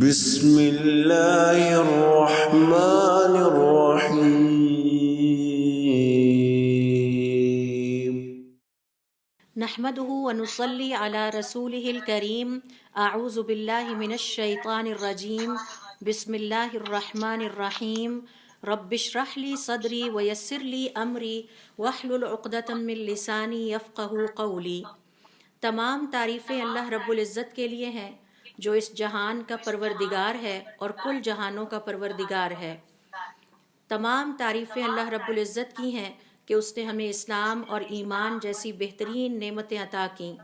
بسم اللہ الرحمن الرحیم نحمده ونصلي على رسوله الكريم اعوذ بالله من الشيطان الرجيم بسم الله الرحمن الرحيم رب اشرح لي صدري ويسر لي امري واحلل عقدة من لساني يفقهوا قولي۔ تمام تعریفیں اللہ رب العزت کے لیے ہیں جو اس جہان کا پروردگار ہے اور کل جہانوں کا پروردگار ہے۔ تمام تعریفیں اللہ رب العزت کی ہیں کہ اس نے ہمیں اسلام اور ایمان جیسی بہترین نعمتیں عطا کیں،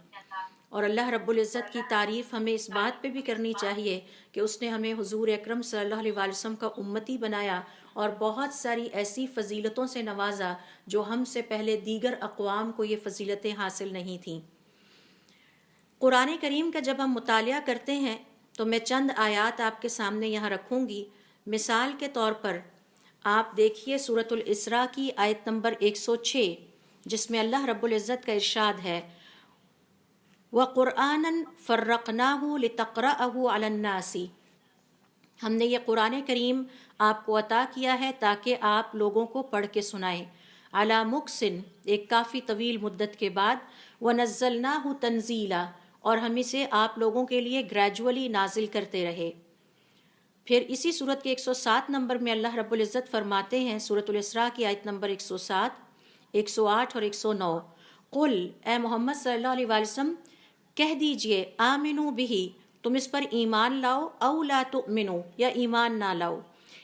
اور اللہ رب العزت کی تعریف ہمیں اس بات پہ بھی کرنی چاہیے کہ اس نے ہمیں حضور اکرم صلی اللہ علیہ وسلم کا امتی بنایا اور بہت ساری ایسی فضیلتوں سے نوازا جو ہم سے پہلے دیگر اقوام کو یہ فضیلتیں حاصل نہیں تھیں۔ قرآن کریم کا جب ہم مطالعہ کرتے ہیں تو میں چند آیات آپ کے سامنے یہاں رکھوں گی۔ مثال کے طور پر آپ دیکھیے سورۃ الاسراء کی آیت نمبر 106، جس میں اللہ رب العزت کا ارشاد ہے وَقُرْآنًا فَرَّقْنَاهُ لِتَقْرَأَهُ عَلَى النَّاسِ، ہم نے یہ قرآن کریم آپ کو عطا کیا ہے تاکہ آپ لوگوں کو پڑھ کے سنائیں، عَلَى مُقْسٍ ایک کافی طویل مدت کے بعد، وَنَزَّلْنَاهُ تَنزِيلًا اور ہم اسے آپ لوگوں کے لیے گریجولی نازل کرتے رہے۔ پھر اسی صورت کے 107 نمبر میں اللہ رب العزت فرماتے ہیں، سورۃ الاسراء کی آیت نمبر 107، 108 اور 109، قل اے محمد صلی اللہ علیہ وسلم کہہ دیجئے آمنو بہی تم اس پر ایمان لاؤ، او لا تؤمنو یا ایمان نہ لاؤ،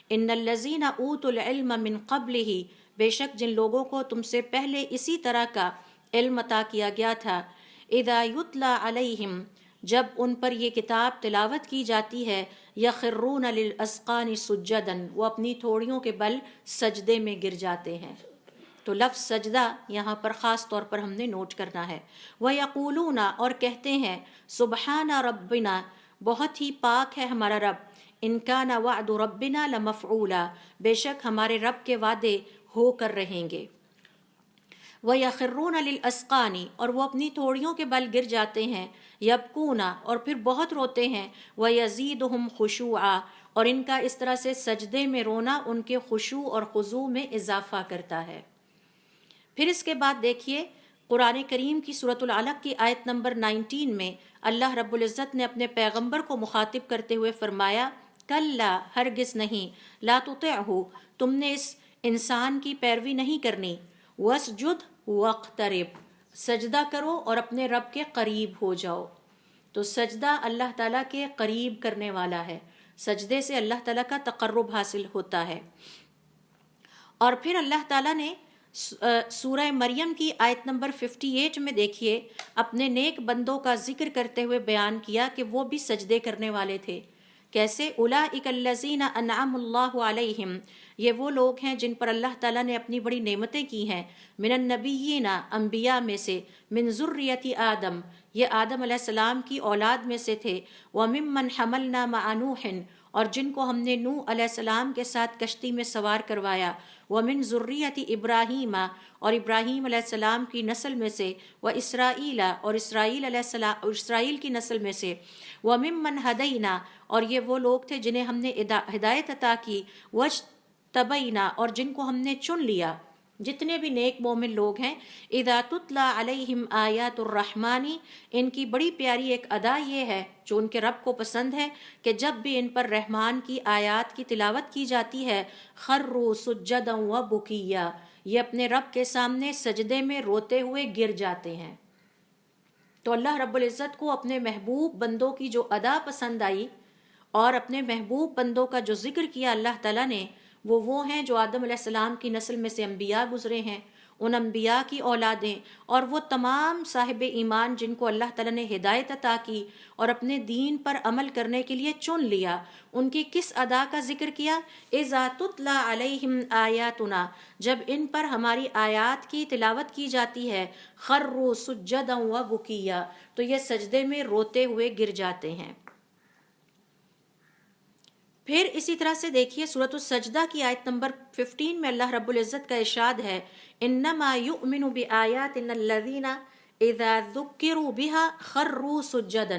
ان الذین اوتوا العلم من قبلہ بے شک جن لوگوں کو تم سے پہلے اسی طرح کا علم عطا کیا گیا تھا، اذا یتلی علیہم جب ان پر یہ کتاب تلاوت کی جاتی ہے، یخرون للاذقان سجدا وہ اپنی تھوڑیوں کے بل سجدے میں گر جاتے ہیں۔ تو لفظ سجدہ یہاں پر خاص طور پر ہم نے نوٹ کرنا ہے۔ وَيَقُولُونَ اور کہتے ہیں سبحان ربنا بہت ہی پاک ہے ہمارا رب، ان کان وعد ربنا لمفعولا بے شک ہمارے رب کے وعدے ہو کر رہیں گے۔ وَيَخِرُّونَ لِلْأَذْقَانِ اور وہ اپنی تھوڑیوں کے بل گر جاتے ہیں، یبکون اور پھر بہت روتے ہیں، وَيَزِيدُهُمْ خُشُوعًا اور ان کا اس طرح سے سجدے میں رونا ان کے خشوع اور خضوع میں اضافہ کرتا ہے۔ پھر اس کے بعد دیکھیے قرآن کریم کی سورۃ العلق کی آیت نمبر 19 میں اللہ رب العزت نے اپنے پیغمبر کو مخاطب کرتے ہوئے فرمایا کلا ہرگز نہیں، لا تطعہ تم نے اس انسان کی پیروی نہیں کرنی، واسجد واقترب سجدہ کرو اور اپنے رب کے قریب ہو جاؤ۔ تو سجدہ اللہ تعالیٰ کے قریب کرنے والا ہے، سجدے سے اللہ تعالیٰ کا تقرب حاصل ہوتا ہے۔ اور پھر اللہ تعالیٰ نے سورہ مریم کی آیت نمبر 58 میں دیکھیے اپنے نیک بندوں کا ذکر کرتے ہوئے بیان کیا کہ وہ بھی سجدے کرنے والے تھے۔ کیسے؟ اولئک الذین انعم اللہ علیہم یہ وہ لوگ ہیں جن پر اللہ تعالیٰ نے اپنی بڑی نعمتیں کی ہیں، من النبیین انبیاء میں سے، من ذریت آدم یہ آدم علیہ السلام کی اولاد میں سے تھے، وممن حملنا مع نوح اور جن کو ہم نے نوح علیہ السلام کے ساتھ کشتی میں سوار کروایا، ومن ذریت ابراہیم اور ابراہیم علیہ السلام کی نسل میں سے، واسرائیل اور اسرائیل علیہ السلام اسرائیل کی نسل میں سے، وممن ہدینا اور یہ وہ لوگ تھے جنہیں ہم نے ہدایت عطا کی، وجتبینا اور جن کو ہم نے چن لیا۔ جتنے بھی نیک مومن لوگ ہیں، اذا تتلی علیہم آیات الرحمن ان کی بڑی پیاری ایک ادا یہ ہے جو ان کے رب کو پسند ہے کہ جب بھی ان پر رحمان کی آیات کی تلاوت کی جاتی ہے، خروا سجدا وبکیا یہ اپنے رب کے سامنے سجدے میں روتے ہوئے گر جاتے ہیں۔ تو اللہ رب العزت کو اپنے محبوب بندوں کی جو ادا پسند آئی اور اپنے محبوب بندوں کا جو ذکر کیا اللہ تعالیٰ نے، وہ ہیں جو آدم علیہ السلام کی نسل میں سے انبیاء گزرے ہیں، ان انبیاء کی اولادیں، اور وہ تمام صاحب ایمان جن کو اللہ تعالیٰ نے ہدایت عطا کی اور اپنے دین پر عمل کرنے کے لیے چن لیا۔ ان کی کس ادا کا ذکر کیا؟ اذا تتلی علیہم آیاتنا جب ان پر ہماری آیات کی تلاوت کی جاتی ہے، خروا سجدا وبکیا تو یہ سجدے میں روتے ہوئے گر جاتے ہیں۔ پھر اسی طرح سے دیکھیے سورۃ السجدہ کی آیت نمبر 15 میں اللہ رب العزت کا ارشاد ہے انما یؤمن بآیاتنا الذین اذا ذکروا بها خروا سجدا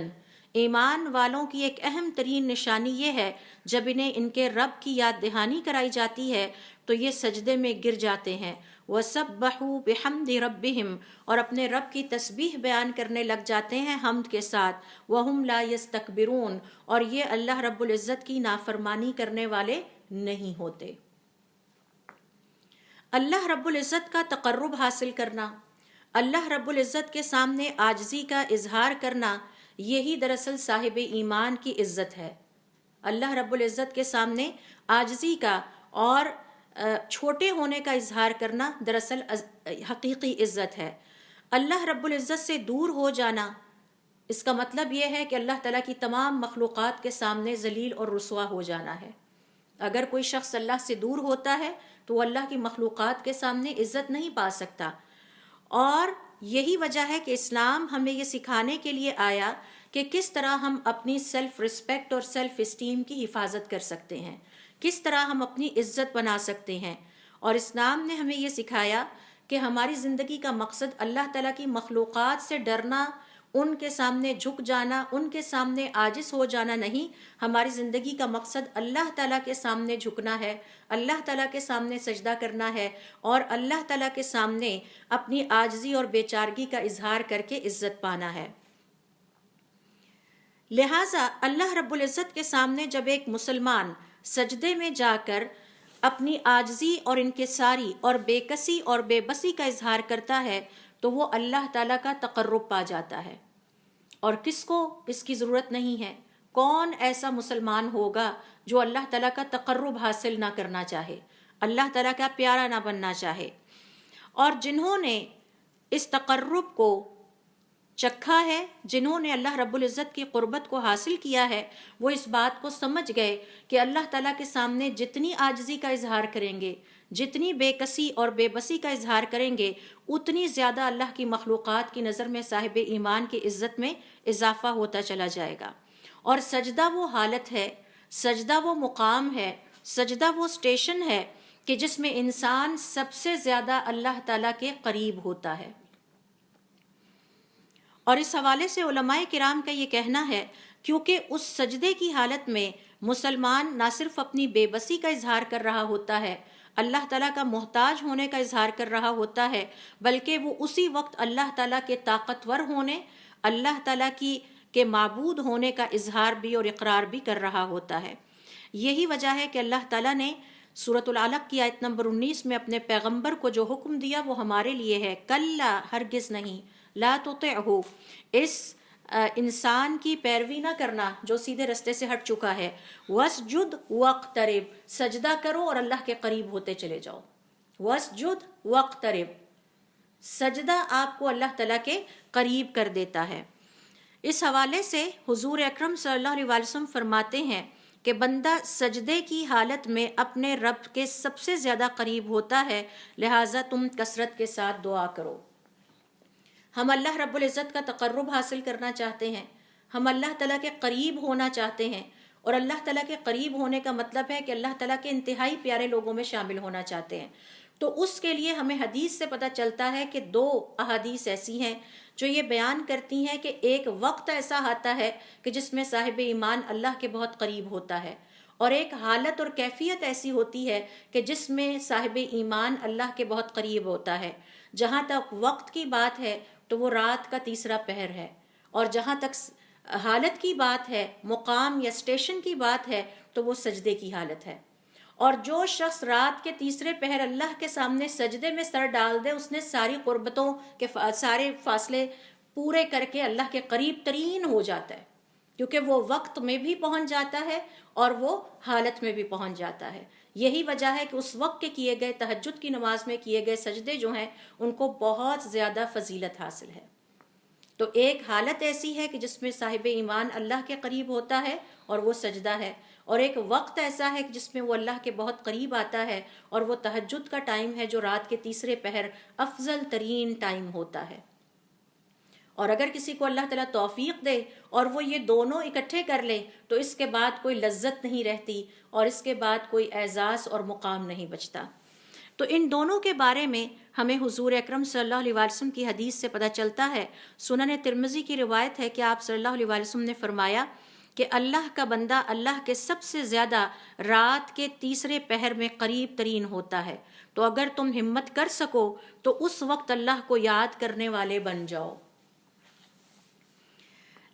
ایمان والوں کی ایک اہم ترین نشانی یہ ہے جب انہیں ان کے رب کی یاد دہانی کرائی جاتی ہے تو یہ سجدے میں گر جاتے ہیں، وَسَبَّحُوا بِحَمْدِ رَبِّهِمْ، اور اپنے رب کی تسبیح بیان کرنے لگ جاتے ہیں حمد کے ساتھ، وَهُمْ لَا يَسْتَكْبِرُونَ، اور یہ اللہ رب العزت کی نافرمانی کرنے والے نہیں ہوتے۔ اللہ رب العزت کا تقرب حاصل کرنا، اللہ رب العزت کے سامنے عاجزی کا اظہار کرنا، یہی دراصل صاحب ایمان کی عزت ہے۔ اللہ رب العزت کے سامنے عاجزی کا اور چھوٹے ہونے کا اظہار کرنا دراصل حقیقی عزت ہے۔ اللہ رب العزت سے دور ہو جانا، اس کا مطلب یہ ہے کہ اللہ تعالیٰ کی تمام مخلوقات کے سامنے ذلیل اور رسوا ہو جانا ہے۔ اگر کوئی شخص اللہ سے دور ہوتا ہے تو وہ اللہ کی مخلوقات کے سامنے عزت نہیں پا سکتا، اور یہی وجہ ہے کہ اسلام ہمیں یہ سکھانے کے لیے آیا کہ کس طرح ہم اپنی سیلف رسپیکٹ اور سیلف اسٹیم کی حفاظت کر سکتے ہیں، کس طرح ہم اپنی عزت بنا سکتے ہیں۔ اور اسلام نے ہمیں یہ سکھایا کہ ہماری زندگی کا مقصد اللہ تعالیٰ کی مخلوقات سے ڈرنا، ان کے سامنے جھک جانا، ان کے سامنے عاجز ہو جانا نہیں۔ ہماری زندگی کا مقصد اللہ تعالیٰ کے سامنے جھکنا ہے، اللہ تعالیٰ کے سامنے سجدہ کرنا ہے، اور اللہ تعالیٰ کے سامنے اپنی عاجزی اور بیچارگی کا اظہار کر کے عزت پانا ہے۔ لہٰذا اللہ رب العزت کے سامنے جب ایک مسلمان سجدے میں جا کر اپنی عاجزی اور انکساری اور بے کسی اور بے بسی کا اظہار کرتا ہے تو وہ اللہ تعالیٰ کا تقرب پا جاتا ہے۔ اور کس کو اس کی ضرورت نہیں ہے؟ کون ایسا مسلمان ہوگا جو اللہ تعالیٰ کا تقرب حاصل نہ کرنا چاہے، اللہ تعالیٰ کا پیارا نہ بننا چاہے؟ اور جنہوں نے اس تقرب کو چکھا ہے، جنہوں نے اللہ رب العزت کی قربت کو حاصل کیا ہے، وہ اس بات کو سمجھ گئے کہ اللہ تعالیٰ کے سامنے جتنی عاجزی کا اظہار کریں گے، جتنی بے کسی اور بے بسی کا اظہار کریں گے، اتنی زیادہ اللہ کی مخلوقات کی نظر میں صاحب ایمان کی عزت میں اضافہ ہوتا چلا جائے گا۔ اور سجدہ وہ حالت ہے، سجدہ وہ مقام ہے، سجدہ وہ اسٹیشن ہے کہ جس میں انسان سب سے زیادہ اللہ تعالیٰ کے قریب ہوتا ہے۔ اور اس حوالے سے علماء کرام کا یہ کہنا ہے کیونکہ اس سجدے کی حالت میں مسلمان نہ صرف اپنی بے بسی کا اظہار کر رہا ہوتا ہے، اللہ تعالیٰ کا محتاج ہونے کا اظہار کر رہا ہوتا ہے، بلکہ وہ اسی وقت اللہ تعالیٰ کے طاقتور ہونے، اللہ تعالیٰ کے معبود ہونے کا اظہار بھی اور اقرار بھی کر رہا ہوتا ہے۔ یہی وجہ ہے کہ اللہ تعالیٰ نے سورۃ العلق کی آیت نمبر 19 میں اپنے پیغمبر کو جو حکم دیا وہ ہمارے لیے ہے، کلا، ہرگز نہیں، لا تطعہ، اس انسان کی پیروی نہ کرنا جو سیدھے رستے سے ہٹ چکا ہے، واسجد واقترب، سجدہ کرو اور اللہ کے قریب ہوتے چلے جاؤ۔ واسجد واقترب، سجدہ آپ کو اللہ تعالیٰ کے قریب کر دیتا ہے۔ اس حوالے سے حضور اکرم صلی اللہ علیہ وسلم فرماتے ہیں کہ بندہ سجدے کی حالت میں اپنے رب کے سب سے زیادہ قریب ہوتا ہے، لہٰذا تم کثرت کے ساتھ دعا کرو۔ ہم اللہ رب العزت کا تقرب حاصل کرنا چاہتے ہیں، ہم اللہ تعالیٰ کے قریب ہونا چاہتے ہیں، اور اللہ تعالیٰ کے قریب ہونے کا مطلب ہے کہ اللہ تعالیٰ کے انتہائی پیارے لوگوں میں شامل ہونا چاہتے ہیں۔ تو اس کے لیے ہمیں حدیث سے پتہ چلتا ہے کہ 2 احادیث ایسی ہیں جو یہ بیان کرتی ہیں کہ ایک وقت ایسا آتا ہے کہ جس میں صاحب ایمان اللہ کے بہت قریب ہوتا ہے، اور ایک حالت اور کیفیت ایسی ہوتی ہے کہ جس میں صاحب ایمان اللہ کے بہت قریب ہوتا ہے۔ جہاں تک وقت کی بات ہے تو وہ رات کا تیسرا پہر ہے، اور جہاں تک حالت کی بات ہے، مقام یا اسٹیشن کی بات ہے، تو وہ سجدے کی حالت ہے۔ اور جو شخص رات کے تیسرے پہر اللہ کے سامنے سجدے میں سر ڈال دے، اس نے ساری قربتوں کے سارے فاصلے پورے کر کے اللہ کے قریب ترین ہو جاتا ہے، کیونکہ وہ وقت میں بھی پہنچ جاتا ہے اور وہ حالت میں بھی پہنچ جاتا ہے۔ یہی وجہ ہے کہ اس وقت کے کیے گئے تہجد کی نماز میں کیے گئے سجدے جو ہیں ان کو بہت زیادہ فضیلت حاصل ہے۔ تو ایک حالت ایسی ہے کہ جس میں صاحب ایمان اللہ کے قریب ہوتا ہے اور وہ سجدہ ہے، اور ایک وقت ایسا ہے جس میں وہ اللہ کے بہت قریب آتا ہے، اور وہ تہجد کا ٹائم ہے جو رات کے تیسرے پہر افضل ترین ٹائم ہوتا ہے۔ اور اگر کسی کو اللہ تعالیٰ توفیق دے اور وہ یہ دونوں اکٹھے کر لے تو اس کے بعد کوئی لذت نہیں رہتی، اور اس کے بعد کوئی اعزاز اور مقام نہیں بچتا۔ تو ان دونوں کے بارے میں ہمیں حضور اکرم صلی اللہ علیہ وسلم کی حدیث سے پتہ چلتا ہے. سنن ترمذی کی روایت ہے کہ آپ صلی اللہ علیہ وسلم نے فرمایا کہ اللہ کا بندہ اللہ کے سب سے زیادہ رات کے تیسرے پہر میں قریب ترین ہوتا ہے. تو اگر تم ہمت کر سکو تو اس وقت اللہ کو یاد کرنے والے بن جاؤ.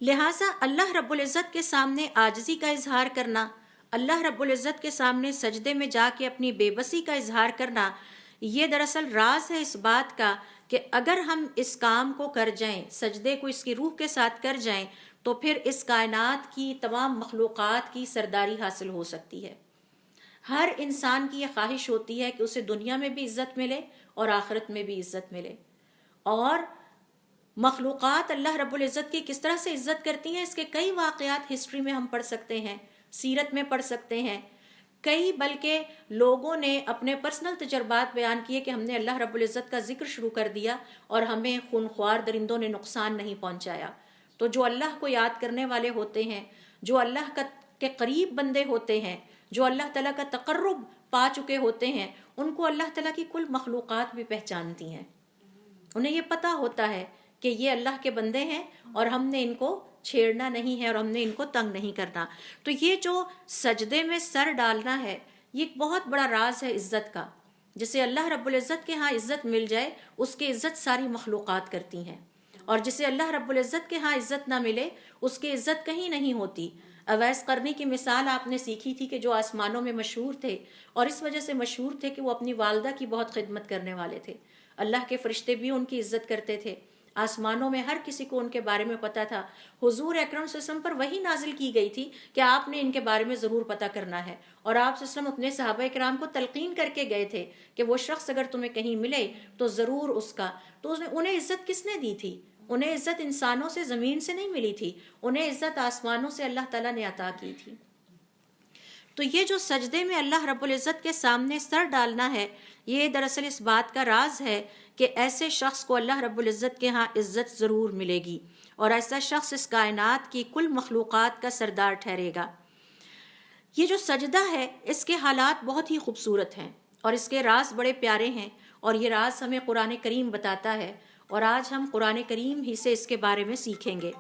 لہٰذا اللہ رب العزت کے سامنے عاجزی کا اظہار کرنا، اللہ رب العزت کے سامنے سجدے میں جا کے اپنی بے بسی کا اظہار کرنا، یہ دراصل راز ہے اس بات کا کہ اگر ہم اس کام کو کر جائیں، سجدے کو اس کی روح کے ساتھ کر جائیں، تو پھر اس کائنات کی تمام مخلوقات کی سرداری حاصل ہو سکتی ہے. ہر انسان کی یہ خواہش ہوتی ہے کہ اسے دنیا میں بھی عزت ملے اور آخرت میں بھی عزت ملے. اور مخلوقات اللہ رب العزت کی کس طرح سے عزت کرتی ہیں، اس کے کئی واقعات ہسٹری میں ہم پڑھ سکتے ہیں، سیرت میں پڑھ سکتے ہیں. کئی بلکہ لوگوں نے اپنے پرسنل تجربات بیان کیے کہ ہم نے اللہ رب العزت کا ذکر شروع کر دیا اور ہمیں خونخوار درندوں نے نقصان نہیں پہنچایا. تو جو اللہ کو یاد کرنے والے ہوتے ہیں، جو اللہ کے قریب بندے ہوتے ہیں، جو اللہ تعالیٰ کا تقرب پا چکے ہوتے ہیں، ان کو اللہ تعالیٰ کی کل مخلوقات بھی پہچانتی ہیں. انہیں یہ پتہ ہوتا ہے کہ یہ اللہ کے بندے ہیں اور ہم نے ان کو چھیڑنا نہیں ہے اور ہم نے ان کو تنگ نہیں کرنا. تو یہ جو سجدے میں سر ڈالنا ہے، یہ ایک بہت بڑا راز ہے عزت کا. جسے اللہ رب العزت کے ہاں عزت مل جائے، اس کی عزت ساری مخلوقات کرتی ہیں، اور جسے اللہ رب العزت کے ہاں عزت نہ ملے، اس کی عزت کہیں نہیں ہوتی. اویس قرنی کی مثال آپ نے سیکھی تھی کہ جو آسمانوں میں مشہور تھے، اور اس وجہ سے مشہور تھے کہ وہ اپنی والدہ کی بہت خدمت کرنے والے تھے. اللہ کے فرشتے بھی ان کی عزت کرتے تھے. آسمانوں میں ہر کسی کو ان کے بارے میں پتہ تھا. حضور اکرم صلی اللہ علیہ وسلم پر وحی نازل کی گئی تھی کہ آپ نے ان کے بارے میں ضرور پتہ کرنا ہے، اور آپ صلی اللہ علیہ وسلم اپنے صحابہ کرام کو تلقین کر کے گئے تھے کہ وہ شخص اگر تمہیں کہیں ملے تو ضرور اس کا. تو انہیں عزت کس نے دی تھی؟ انہیں عزت انسانوں سے، زمین سے نہیں ملی تھی، انہیں عزت آسمانوں سے اللہ تعالیٰ نے عطا کی تھی. تو یہ جو سجدے میں اللہ رب العزت کے سامنے سر ڈالنا ہے، یہ دراصل اس بات کا راز ہے کہ ایسے شخص کو اللہ رب العزت کے ہاں عزت ضرور ملے گی، اور ایسا شخص اس کائنات کی کل مخلوقات کا سردار ٹھہرے گا. یہ جو سجدہ ہے، اس کے حالات بہت ہی خوبصورت ہیں اور اس کے راز بڑے پیارے ہیں، اور یہ راز ہمیں قرآن کریم بتاتا ہے، اور آج ہم قرآن کریم ہی سے اس کے بارے میں سیکھیں گے.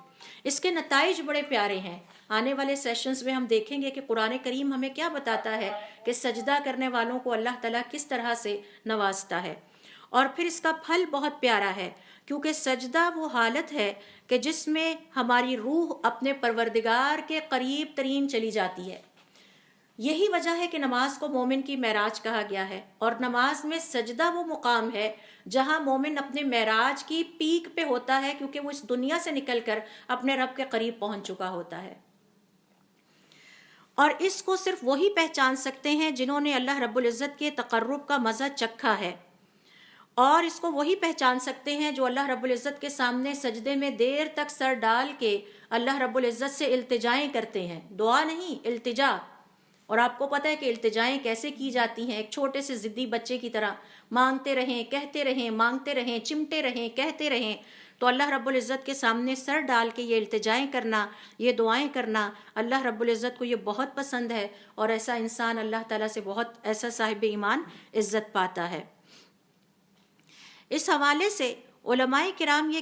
اس کے نتائج بڑے پیارے ہیں. آنے والے سیشنز میں ہم دیکھیں گے کہ قرآن کریم ہمیں کیا بتاتا ہے کہ سجدہ کرنے والوں کو اللہ تعالیٰ کس طرح سے نوازتا ہے. اور پھر اس کا پھل بہت پیارا ہے، کیونکہ سجدہ وہ حالت ہے کہ جس میں ہماری روح اپنے پروردگار کے قریب ترین چلی جاتی ہے. یہی وجہ ہے کہ نماز کو مومن کی معراج کہا گیا ہے، اور نماز میں سجدہ وہ مقام ہے جہاں مومن اپنے معراج کی پیک پہ ہوتا ہے، کیونکہ وہ اس دنیا سے نکل کر اپنے رب کے قریب پہنچ چکا ہوتا ہے. اور اس کو صرف وہی پہچان سکتے ہیں جنہوں نے اللہ رب العزت کے تقرب کا مزہ چکھا ہے، اور اس کو وہی پہچان سکتے ہیں جو اللہ رب العزت کے سامنے سجدے میں دیر تک سر ڈال کے اللہ رب العزت سے التجائیں کرتے ہیں. دعا نہیں، التجا. اور آپ کو پتہ ہے کہ التجائیں کیسے کی جاتی ہیں؟ ایک چھوٹے سے ضدی بچے کی طرح مانگتے رہیں، کہتے رہیں، مانگتے رہیں، چمٹے رہیں، کہتے رہیں. تو اللہ رب العزت کے سامنے سر ڈال کے یہ التجائیں کرنا، یہ دعائیں کرنا، اللہ رب العزت کو یہ بہت پسند ہے، اور ایسا انسان اللہ تعالیٰ سے بہت، ایسا صاحب ایمان عزت پاتا ہے. اس حوالے سے علماء کرام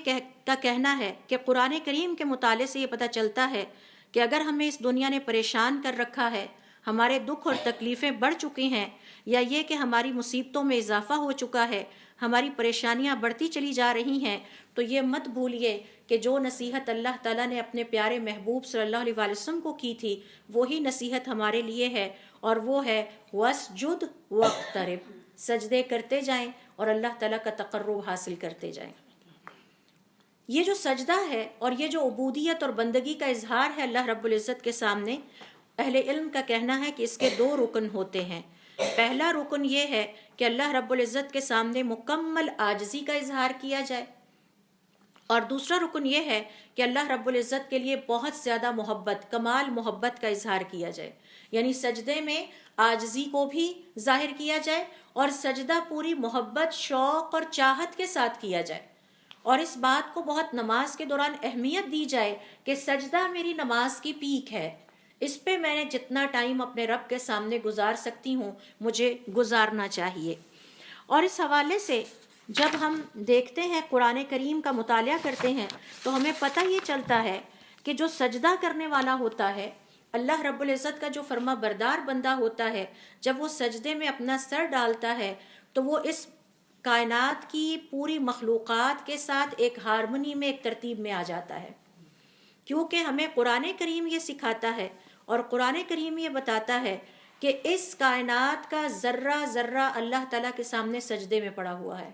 کا کہنا ہے کہ قرآن کریم کے مطالعے سے یہ پتہ چلتا ہے کہ اگر ہمیں اس دنیا نے پریشان کر رکھا ہے، ہمارے دکھ اور تکلیفیں بڑھ چکی ہیں، یا یہ کہ ہماری مصیبتوں میں اضافہ ہو چکا ہے، ہماری پریشانیاں بڑھتی چلی جا رہی ہیں، تو یہ مت بھولیے کہ جو نصیحت اللہ تعالیٰ نے اپنے پیارے محبوب صلی اللہ علیہ وسلم کو کی تھی، وہی نصیحت ہمارے لیے ہے، اور وہ ہے وَاسْجُدْ وَاقْتَرِبْ. سجدے کرتے جائیں اور اللہ تعالیٰ کا تقرب حاصل کرتے جائیں. یہ جو سجدہ ہے اور یہ جو عبودیت اور بندگی کا اظہار ہے اللہ رب العزت کے سامنے، اہل علم کا کہنا ہے کہ اس کے 2 رکن ہوتے ہیں. پہلا رکن یہ ہے کہ اللہ رب العزت کے سامنے مکمل عاجزی کا اظہار کیا جائے، اور دوسرا رکن یہ ہے کہ اللہ رب العزت کے لیے بہت زیادہ محبت، کمال محبت کا اظہار کیا جائے. یعنی سجدے میں عاجزی کو بھی ظاہر کیا جائے، اور سجدہ پوری محبت، شوق اور چاہت کے ساتھ کیا جائے. اور اس بات کو بہت نماز کے دوران اہمیت دی جائے کہ سجدہ میری نماز کی پیک ہے، اس پہ میں نے جتنا ٹائم اپنے رب کے سامنے گزار سکتی ہوں مجھے گزارنا چاہیے. اور اس حوالے سے جب ہم دیکھتے ہیں قرآن کریم کا مطالعہ کرتے ہیں تو ہمیں پتہ یہ چلتا ہے کہ جو سجدہ کرنے والا ہوتا ہے، اللہ رب العزت کا جو فرما بردار بندہ ہوتا ہے، جب وہ سجدے میں اپنا سر ڈالتا ہے تو وہ اس کائنات کی پوری مخلوقات کے ساتھ ایک ہارمونی میں، ایک ترتیب میں آ جاتا ہے، کیونکہ ہمیں قرآن کریم یہ سکھاتا ہے اور قرآن کریم یہ بتاتا ہے کہ اس کائنات کا ذرہ ذرہ اللہ تعالیٰ کے سامنے سجدے میں پڑا ہوا ہے۔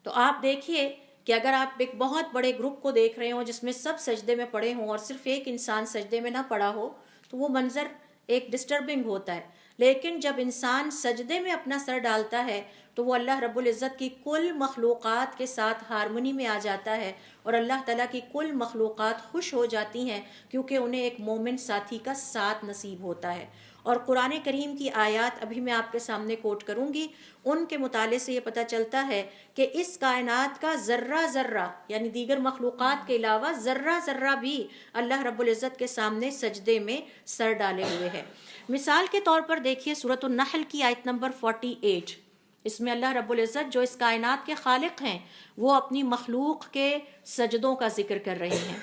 تو آپ دیکھیے کہ اگر آپ ایک بہت بڑے گروپ کو دیکھ رہے ہوں جس میں سب سجدے میں پڑے ہوں اور صرف ایک انسان سجدے میں نہ پڑا ہو تو وہ منظر ایک ڈسٹربنگ ہوتا ہے، لیکن جب انسان سجدے میں اپنا سر ڈالتا ہے تو وہ اللہ رب العزت کی کل مخلوقات کے ساتھ ہارمونی میں آ جاتا ہے اور اللہ تعالیٰ کی کل مخلوقات خوش ہو جاتی ہیں کیونکہ انہیں ایک مومن ساتھی کا ساتھ نصیب ہوتا ہے۔ اور قرآن کریم کی آیات ابھی میں آپ کے سامنے کوٹ کروں گی، ان کے مطالعے سے یہ پتہ چلتا ہے کہ اس کائنات کا ذرہ ذرہ، یعنی دیگر مخلوقات کے علاوہ ذرہ ذرہ بھی اللہ رب العزت کے سامنے سجدے میں سر ڈالے ہوئے ہے۔ مثال کے طور پر دیکھیے سورۃ النحل کی آیت نمبر 48، اس میں اللہ رب العزت جو اس کائنات کے خالق ہیں وہ اپنی مخلوق کے سجدوں کا ذکر کر رہے ہیں۔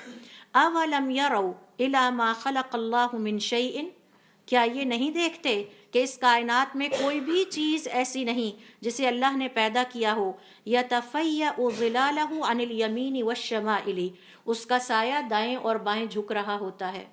اَوَلَمْ يَرَوْا إِلَى مَا خَلَقَ اللَّهُ مِنْ شَيْءٍ، کیا یہ نہیں دیکھتے کہ اس کائنات میں کوئی بھی چیز ایسی نہیں جسے اللہ نے پیدا کیا ہو، يَتَفَيَّأُ ظِلَالَهُ عَنِ الْيَمِينِ وَالشَّمَائِلِ، اس کا سایہ دائیں اور بائیں جھک رہا ہوتا ہے۔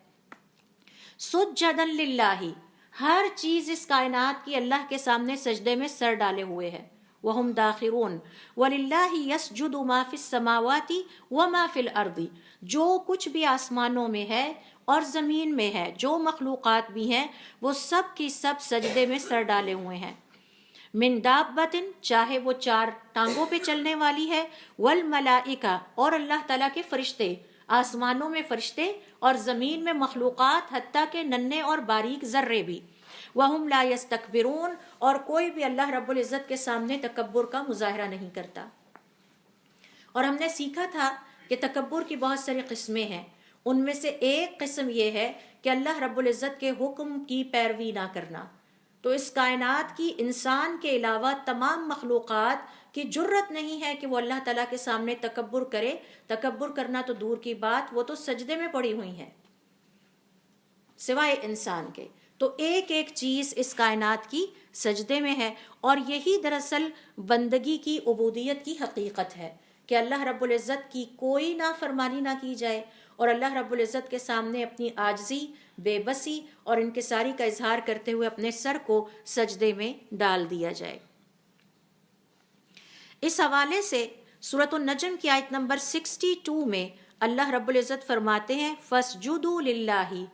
سُجَّدًا لِلَّهِ، ہر چیز اس کائنات کی اللہ کے سامنے سجدے میں سر ڈالے ہوئے ہے۔ وَهُمْ دَاخِرُونَ وَلِلَّهِ يَسْجُدُ مَا فِي السَّمَاوَاتِ وَمَا فِي الْأَرْضِ، جو کچھ بھی آسمانوں میں ہے اور زمین میں ہے، جو مخلوقات بھی ہیں وہ سب کی سب سجدے میں سر ڈالے ہوئے ہیں۔ من دابۃ، چاہے وہ چار ٹانگوں پہ چلنے والی ہے، والملائکہ، اور اللہ تعالیٰ کے فرشتے، آسمانوں میں فرشتے اور زمین میں مخلوقات حتیٰ کہ ننھے اور باریک ذرے بھی۔ وَهُمْ لَا يَسْتَكْبِرُونَ، اور کوئی بھی اللہ رب العزت کے سامنے تکبر کا مظاہرہ نہیں کرتا۔ اور ہم نے سیکھا تھا کہ تکبر کی بہت ساری قسمیں ہیں، ان میں سے ایک قسم یہ ہے کہ اللہ رب العزت کے حکم کی پیروی نہ کرنا۔ تو اس کائنات کی انسان کے علاوہ تمام مخلوقات کی جرت نہیں ہے کہ وہ اللہ تعالیٰ کے سامنے تکبر کرے۔ تکبر کرنا تو دور کی بات، وہ تو سجدے میں پڑی ہوئی ہیں سوائے انسان کے۔ تو ایک ایک چیز اس کائنات کی سجدے میں ہے، اور یہی دراصل بندگی کی، عبودیت کی حقیقت ہے کہ اللہ رب العزت کی کوئی نافرمانی نہ کی جائے اور اللہ رب العزت کے سامنے اپنی عاجزی، بے بسی اور انکساری کا اظہار کرتے ہوئے اپنے سر کو سجدے میں ڈال دیا جائے۔ اس حوالے سے سورۃ النجم کی آیت نمبر 62 میں اللہ رب العزت فرماتے ہیں فَاسْجُدُوا لِلَّهِ،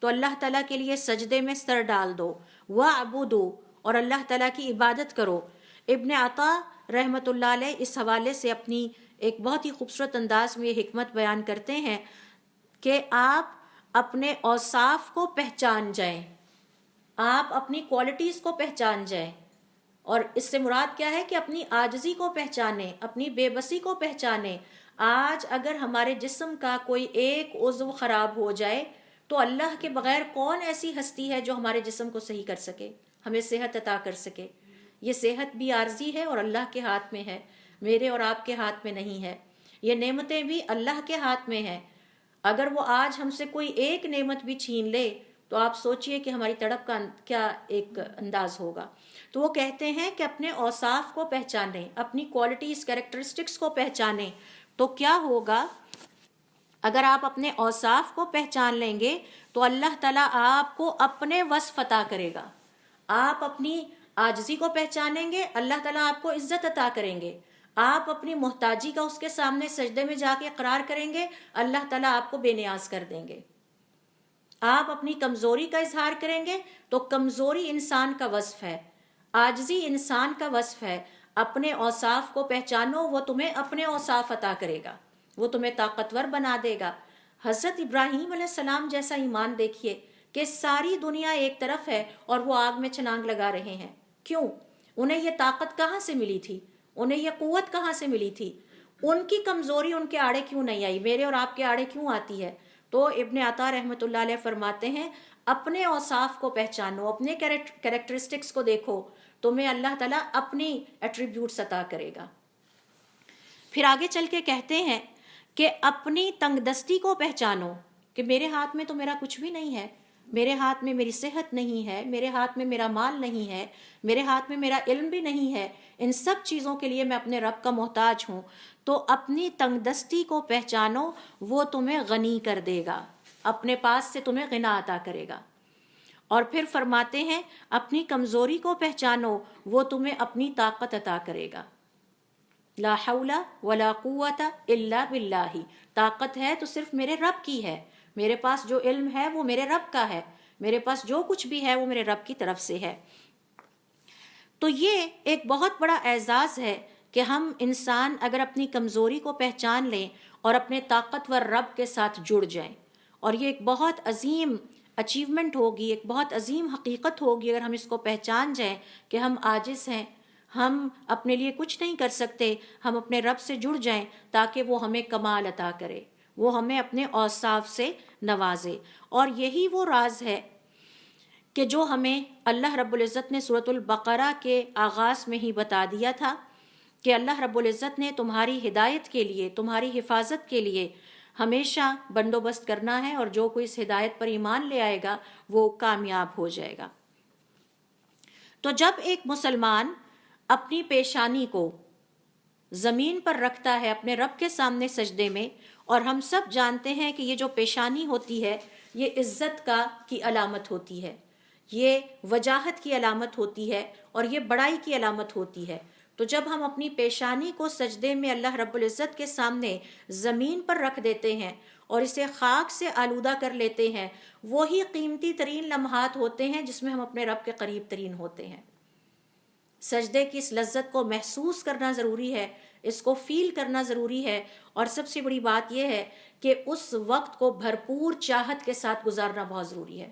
تو اللہ تعالیٰ کے لیے سجدے میں سر ڈال دو، وَاعْبُدُوا، اور اللہ تعالیٰ کی عبادت کرو۔ ابن عطا رحمۃ اللہ علیہ اس حوالے سے اپنی ایک بہت ہی خوبصورت انداز میں یہ حکمت بیان کرتے ہیں کہ آپ اپنے اوصاف کو پہچان جائیں، آپ اپنی کوالٹیز کو پہچان جائیں، اور اس سے مراد کیا ہے کہ اپنی عاجزی کو پہچانیں، اپنی بے بسی کو پہچانیں۔ آج اگر ہمارے جسم کا کوئی ایک عضو خراب ہو جائے تو اللہ کے بغیر کون ایسی ہستی ہے جو ہمارے جسم کو صحیح کر سکے، ہمیں صحت عطا کر سکے؟ یہ صحت بھی عارضی ہے اور اللہ کے ہاتھ میں ہے، میرے اور آپ کے ہاتھ میں نہیں ہے۔ یہ نعمتیں بھی اللہ کے ہاتھ میں ہیں۔ اگر وہ آج ہم سے کوئی ایک نعمت بھی چھین لے تو آپ سوچئے کہ ہماری تڑپ کا کیا ایک انداز ہوگا۔ تو وہ کہتے ہیں کہ اپنے اوصاف کو پہچانیں، اپنی کوالٹیز، کریکٹرسٹکس کو پہچانیں۔ تو کیا ہوگا اگر آپ اپنے اوصاف کو پہچان لیں گے تو اللہ تعالیٰ آپ کو اپنے وصف عطا کرے گا۔ آپ اپنی عاجزی کو پہچانیں گے، اللہ تعالیٰ آپ کو عزت عطا کریں گے۔ آپ اپنی محتاجی کا اس کے سامنے سجدے میں جا کے اقرار کریں گے، اللہ تعالیٰ آپ کو بے نیاز کر دیں گے۔ آپ اپنی کمزوری کا اظہار کریں گے تو کمزوری انسان کا وصف ہے، عاجزی انسان کا وصف ہے۔ اپنے اوصاف کو پہچانو، وہ تمہیں اپنے اوصاف عطا کرے گا، وہ تمہیں طاقتور بنا دے گا۔ حضرت ابراہیم علیہ السلام جیسا ایمان دیکھیے کہ ساری دنیا ایک طرف ہے اور وہ آگ میں چھلانگ لگا رہے ہیں۔ کیوں؟ انہیں یہ طاقت کہاں سے ملی تھی؟ انہیں یہ قوت کہاں سے ملی تھی؟ ان کی کمزوری ان کے آڑے کیوں نہیں آئی؟ میرے اور آپ کے آڑے کیوں آتی ہے؟ تو ابن عطا رحمۃ اللہ علیہ فرماتے ہیں اپنے اوصاف کو پہچانو، اپنے کریکٹرسٹکس کو دیکھو تمہیں اللہ تعالیٰ اپنی ایٹریبیوٹس عطا کرے گا۔ پھر آگے چل کے کہتے ہیں کہ اپنی تنگ دستی کو پہچانو کہ میرے ہاتھ میں تو میرا کچھ بھی نہیں ہے، میرے ہاتھ میں میری صحت نہیں ہے، میرے ہاتھ میں میرا مال نہیں ہے، میرے ہاتھ میں میرا علم بھی نہیں ہے، ان سب چیزوں کے لیے میں اپنے رب کا محتاج ہوں۔ تو اپنی تنگ دستی کو پہچانو، وہ تمہیں غنی کر دے گا، اپنے پاس سے تمہیں غنا عطا کرے گا۔ اور پھر فرماتے ہیں اپنی کمزوری کو پہچانو، وہ تمہیں اپنی طاقت عطا کرے گا۔ لا حول ولا قوت الا باللہ، طاقت ہے تو صرف میرے رب کی ہے، میرے پاس جو علم ہے وہ میرے رب کا ہے، میرے پاس جو کچھ بھی ہے وہ میرے رب کی طرف سے ہے۔ تو یہ ایک بہت بڑا اعزاز ہے کہ ہم انسان اگر اپنی کمزوری کو پہچان لیں اور اپنے طاقتور رب کے ساتھ جڑ جائیں، اور یہ ایک بہت عظیم اچیومنٹ ہوگی، ایک بہت عظیم حقیقت ہوگی اگر ہم اس کو پہچان جائیں کہ ہم عاجز ہیں، ہم اپنے لیے کچھ نہیں کر سکتے، ہم اپنے رب سے جڑ جائیں تاکہ وہ ہمیں کمال عطا کرے، وہ ہمیں اپنے اوصاف سے نوازے۔ اور یہی وہ راز ہے کہ جو ہمیں اللہ رب العزت نے سورۃ البقرہ کے آغاز میں ہی بتا دیا تھا کہ اللہ رب العزت نے تمہاری ہدایت کے لیے، تمہاری حفاظت کے لیے ہمیشہ بندوبست کرنا ہے، اور جو کوئی اس ہدایت پر ایمان لے آئے گا وہ کامیاب ہو جائے گا۔ تو جب ایک مسلمان اپنی پیشانی کو زمین پر رکھتا ہے اپنے رب کے سامنے سجدے میں، اور ہم سب جانتے ہیں کہ یہ جو پیشانی ہوتی ہے یہ عزت کی علامت ہوتی ہے، یہ وجاہت کی علامت ہوتی ہے، اور یہ بڑائی کی علامت ہوتی ہے۔ تو جب ہم اپنی پیشانی کو سجدے میں اللہ رب العزت کے سامنے زمین پر رکھ دیتے ہیں اور اسے خاک سے آلودہ کر لیتے ہیں، وہی قیمتی ترین لمحات ہوتے ہیں جس میں ہم اپنے رب کے قریب ترین ہوتے ہیں۔ سجدے کی اس لذت کو محسوس کرنا ضروری ہے، اس کو فیل کرنا ضروری ہے، اور سب سے بڑی بات یہ ہے کہ اس وقت کو بھرپور چاہت کے ساتھ گزارنا بہت ضروری ہے۔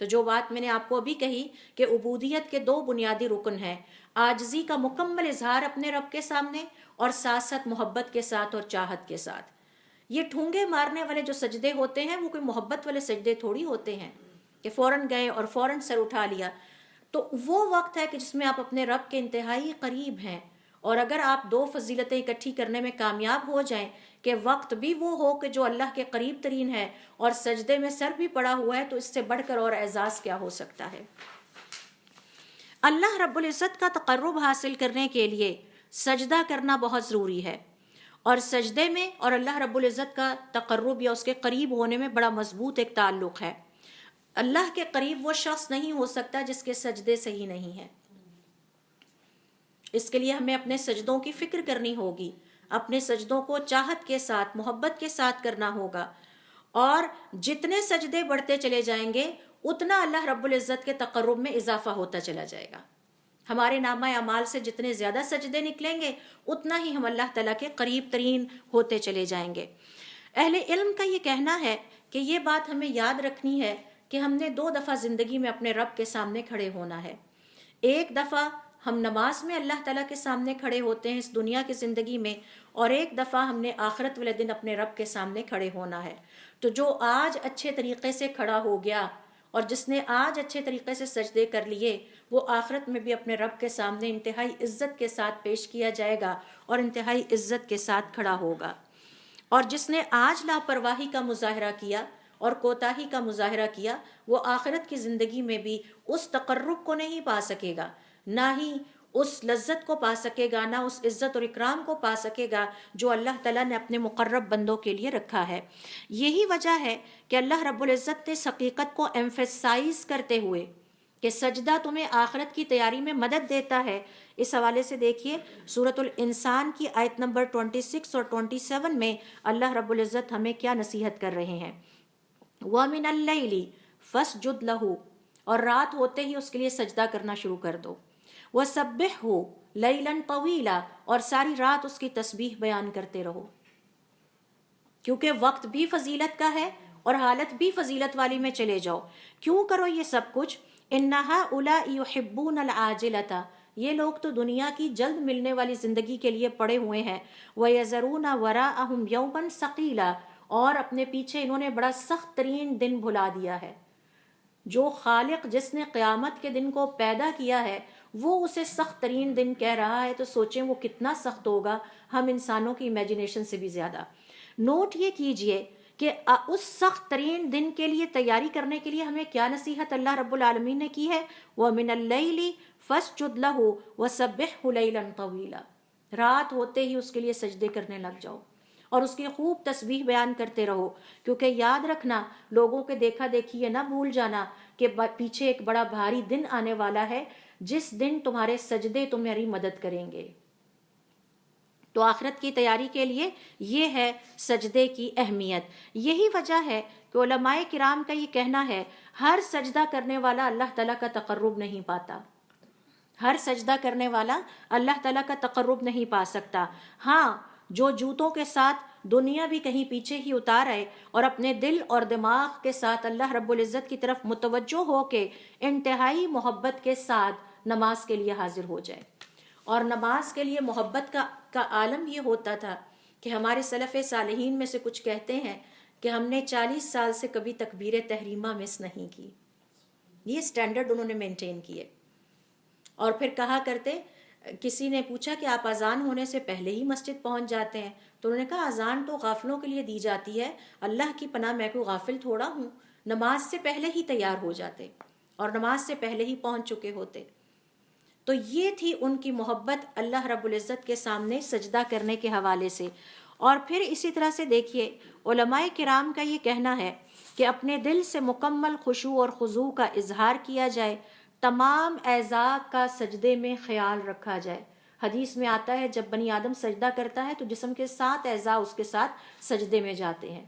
تو جو بات میں نے آپ کو ابھی کہی کہ عبودیت کے 2 بنیادی رکن ہیں، عاجزی کا مکمل اظہار اپنے رب کے سامنے، اور ساتھ ساتھ محبت کے ساتھ اور چاہت کے ساتھ۔ یہ ٹھونگے مارنے والے جو سجدے ہوتے ہیں وہ کوئی محبت والے سجدے تھوڑی ہوتے ہیں کہ فوراً گئے اور فوراً سر اٹھا لیا۔ تو وہ وقت ہے کہ جس میں آپ اپنے رب کے انتہائی قریب ہیں، اور اگر آپ 2 فضیلتیں اکٹھی کرنے میں کامیاب ہو جائیں کہ وقت بھی وہ ہو کہ جو اللہ کے قریب ترین ہے اور سجدے میں سر بھی پڑا ہوا ہے، تو اس سے بڑھ کر اور اعزاز کیا ہو سکتا ہے۔ اللہ رب العزت کا تقرب حاصل کرنے کے لیے سجدہ کرنا بہت ضروری ہے، اور سجدے میں اور اللہ رب العزت کا تقرب یا اس کے قریب ہونے میں بڑا مضبوط ایک تعلق ہے۔ اللہ کے قریب وہ شخص نہیں ہو سکتا جس کے سجدے صحیح نہیں ہیں۔ اس کے لیے ہمیں اپنے سجدوں کی فکر کرنی ہوگی، اپنے سجدوں کو چاہت کے ساتھ، محبت کے ساتھ کرنا ہوگا، اور جتنے سجدے بڑھتے چلے جائیں گے اتنا اللہ رب العزت کے تقرب میں اضافہ ہوتا چلا جائے گا۔ ہمارے نامہ اعمال سے جتنے زیادہ سجدے نکلیں گے اتنا ہی ہم اللہ تعالیٰ کے قریب ترین ہوتے چلے جائیں گے۔ اہل علم کا یہ کہنا ہے کہ یہ بات ہمیں یاد رکھنی ہے کہ ہم نے 2 دفعہ زندگی میں اپنے رب کے سامنے کھڑے ہونا ہے۔ ایک دفعہ ہم نماز میں اللہ تعالیٰ کے سامنے کھڑے ہوتے ہیں اس دنیا کی زندگی میں، اور ایک دفعہ ہم نے آخرت والے دن اپنے رب کے سامنے کھڑے ہونا ہے۔ تو جو آج اچھے طریقے سے کھڑا ہو گیا اور جس نے آج اچھے طریقے سے سجدے کر لیے، وہ آخرت میں بھی اپنے رب کے سامنے انتہائی عزت کے ساتھ پیش کیا جائے گا اور انتہائی عزت کے ساتھ کھڑا ہوگا۔ اور جس نے آج لاپرواہی کا مظاہرہ کیا اور کوتاہی کا مظاہرہ کیا، وہ آخرت کی زندگی میں بھی اس تقرب کو نہیں پا سکے گا، نہ ہی اس لذت کو پا سکے گا، نہ اس عزت اور اکرام کو پا سکے گا جو اللہ تعالیٰ نے اپنے مقرب بندوں کے لیے رکھا ہے۔ یہی وجہ ہے کہ اللہ رب العزت نے اس حقیقت کو ایمفیسائز کرتے ہوئے کہ سجدہ تمہیں آخرت کی تیاری میں مدد دیتا ہے، اس حوالے سے دیکھیے سورۃ الانسان کی آیت نمبر 26 اور 27 میں اللہ رب العزت ہمیں کیا نصیحت کر رہے ہیں۔ وَمِنَ اللَّيْلِ فَاسْجُدْ لَهُ، اور رات ہوتے ہی اس کے لیے سجدہ کرنا شروع کر دو۔ وَسَبِّحْهُ لَيْلًا طَوِيلًا، اور ساری رات اس کی تسبیح بیان کرتے رہو، کیونکہ وقت بھی فضیلت کا ہے اور حالت بھی فضیلت والی میں چلے جاؤ۔ کیوں کرو یہ سب کچھ؟ إِنَّ هَؤُلَاءِ يُحِبُّونَ الْعَاجِلَةَ، یہ لوگ تو دنیا کی جلد ملنے والی زندگی کے لیے پڑے ہوئے ہیں۔ وَيَذَرُونَ وَرَاءَهُمْ يَوْمًا ثَقِيلًا، اور اپنے پیچھے انہوں نے بڑا سخت ترین دن بھلا دیا ہے۔ جو خالق جس نے قیامت کے دن کو پیدا کیا ہے وہ اسے سخت ترین دن کہہ رہا ہے، تو سوچیں وہ کتنا سخت ہوگا ہم انسانوں کی امیجنیشن سے بھی زیادہ۔ نوٹ یہ کیجئے کہ اس سخت ترین دن کے لیے تیاری کرنے کے لیے ہمیں کیا نصیحت اللہ رب العالمین نے کی ہے؟ وَمِنَ اللَّيْلِ فَاسْجُدْ لَهُ وَسَبِّحْهُ لَيْلًا طَوِيلًا، رات ہوتے ہی اس کے لیے سجدے کرنے لگ جاؤ اور اس کی خوب تسبیح بیان کرتے رہو، کیونکہ یاد رکھنا لوگوں کے دیکھا دیکھی یہ نہ بھول جانا کہ پیچھے ایک بڑا بھاری دن آنے والا ہے جس دن تمہارے سجدے تمہاری مدد کریں گے۔ تو آخرت کی تیاری کے لیے یہ ہے سجدے کی اہمیت۔ یہی وجہ ہے کہ علماء کرام کا یہ کہنا ہے ہر سجدہ کرنے والا اللہ تعالیٰ کا تقرب نہیں پاتا، ہر سجدہ کرنے والا اللہ تعالیٰ کا تقرب نہیں پا سکتا۔ ہاں، جو جوتوں کے ساتھ دنیا بھی کہیں پیچھے ہی اتار آئے اور اپنے دل اور دماغ کے ساتھ اللہ رب العزت کی طرف متوجہ ہو کے انتہائی محبت کے ساتھ نماز کے لیے حاضر ہو جائے۔ اور نماز کے لیے محبت کا عالم یہ ہوتا تھا کہ ہمارے سلف صالحین میں سے کچھ کہتے ہیں کہ ہم نے 40 سال سے کبھی تکبیر تحریمہ مس نہیں کی۔ یہ سٹینڈرڈ انہوں نے مینٹین کیے۔ اور پھر کہا کرتے، کسی نے پوچھا کہ آپ اذان ہونے سے پہلے ہی مسجد پہنچ جاتے ہیں؟ تو انہوں نے کہا اذان تو غافلوں کے لیے دی جاتی ہے، اللہ کی پناہ میں کوئی غافل تھوڑا ہوں، نماز سے پہلے ہی تیار ہو جاتے اور نماز سے پہلے ہی پہنچ چکے ہوتے۔ تو یہ تھی ان کی محبت اللہ رب العزت کے سامنے سجدہ کرنے کے حوالے سے۔ اور پھر اسی طرح سے دیکھیے علماء کرام کا یہ کہنا ہے کہ اپنے دل سے مکمل خشوع اور خضوع کا اظہار کیا جائے، تمام اعضاء کا سجدے میں خیال رکھا جائے۔ حدیث میں آتا ہے جب بنی آدم سجدہ کرتا ہے تو جسم کے 7 اعضاء اس کے ساتھ سجدے میں جاتے ہیں،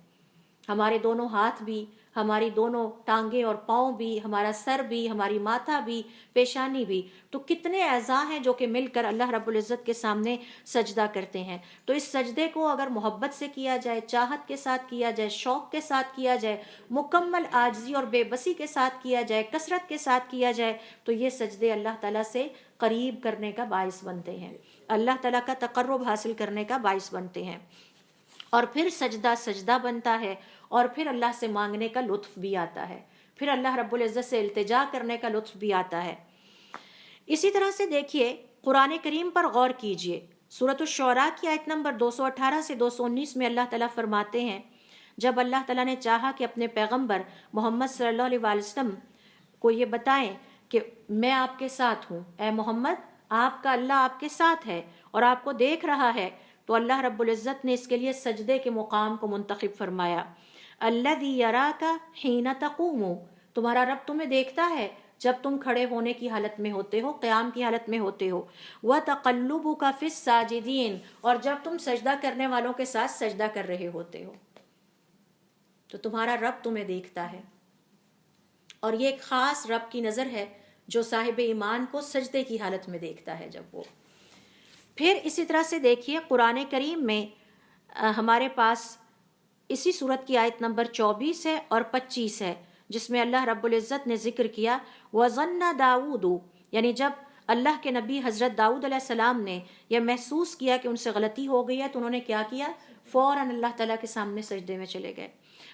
ہمارے دونوں ہاتھ بھی، ہماری دونوں ٹانگیں اور پاؤں بھی، ہمارا سر بھی، ہماری ماتھا بھی، پیشانی بھی۔ تو کتنے اعضاء ہیں جو کہ مل کر اللہ رب العزت کے سامنے سجدہ کرتے ہیں۔ تو اس سجدے کو اگر محبت سے کیا جائے، چاہت کے ساتھ کیا جائے، شوق کے ساتھ کیا جائے، مکمل عاجزی اور بے بسی کے ساتھ کیا جائے، کثرت کے ساتھ کیا جائے، تو یہ سجدے اللہ تعالیٰ سے قریب کرنے کا باعث بنتے ہیں، اللہ تعالیٰ کا تقرب حاصل کرنے کا باعث بنتے ہیں۔ اور پھر سجدہ سجدہ بنتا ہے، اور پھر اللہ سے مانگنے کا لطف بھی آتا ہے، پھر اللہ رب العزت سے التجا کرنے کا لطف بھی آتا ہے۔ اسی طرح سے دیکھیے قرآن کریم پر غور کیجئے، سورۃ الشعراء کی آیت نمبر 218 سے 219 میں اللہ تعالیٰ فرماتے ہیں جب اللہ تعالیٰ نے چاہا کہ اپنے پیغمبر محمد صلی اللہ علیہ وسلم کو یہ بتائیں کہ میں آپ کے ساتھ ہوں، اے محمد آپ کا اللہ آپ کے ساتھ ہے اور آپ کو دیکھ رہا ہے، تو اللہ رب العزت نے اس کے لیے سجدے کے مقام کو منتخب فرمایا۔ الذی یراک حین تقوم، تمہارا رب تمہیں دیکھتا ہے جب تم کھڑے ہونے کی حالت میں ہوتے ہو، قیام کی حالت میں ہوتے ہو، وتقلبک فی الساجدین، اور جب تم سجدہ کرنے والوں کے ساتھ سجدہ کر رہے ہوتے ہو، تو تمہارا رب تمہیں دیکھتا ہے۔ اور یہ ایک خاص رب کی نظر ہے جو صاحب ایمان کو سجدے کی حالت میں دیکھتا ہے جب وہ۔ پھر اسی طرح سے دیکھیے قرآن کریم میں ہمارے پاس اسی صورت کی آیت نمبر 24 ہے اور 25 ہے، جس میں اللہ رب العزت نے ذکر کیا وَظَنَّ داؤد، یعنی جب اللہ کے نبی حضرت داؤد علیہ السلام نے یہ محسوس کیا کہ ان سے غلطی ہو گئی ہے، تو انہوں نے کیا کیا؟ فوراً اللہ تعالیٰ کے سامنے سجدے میں چلے گئے۔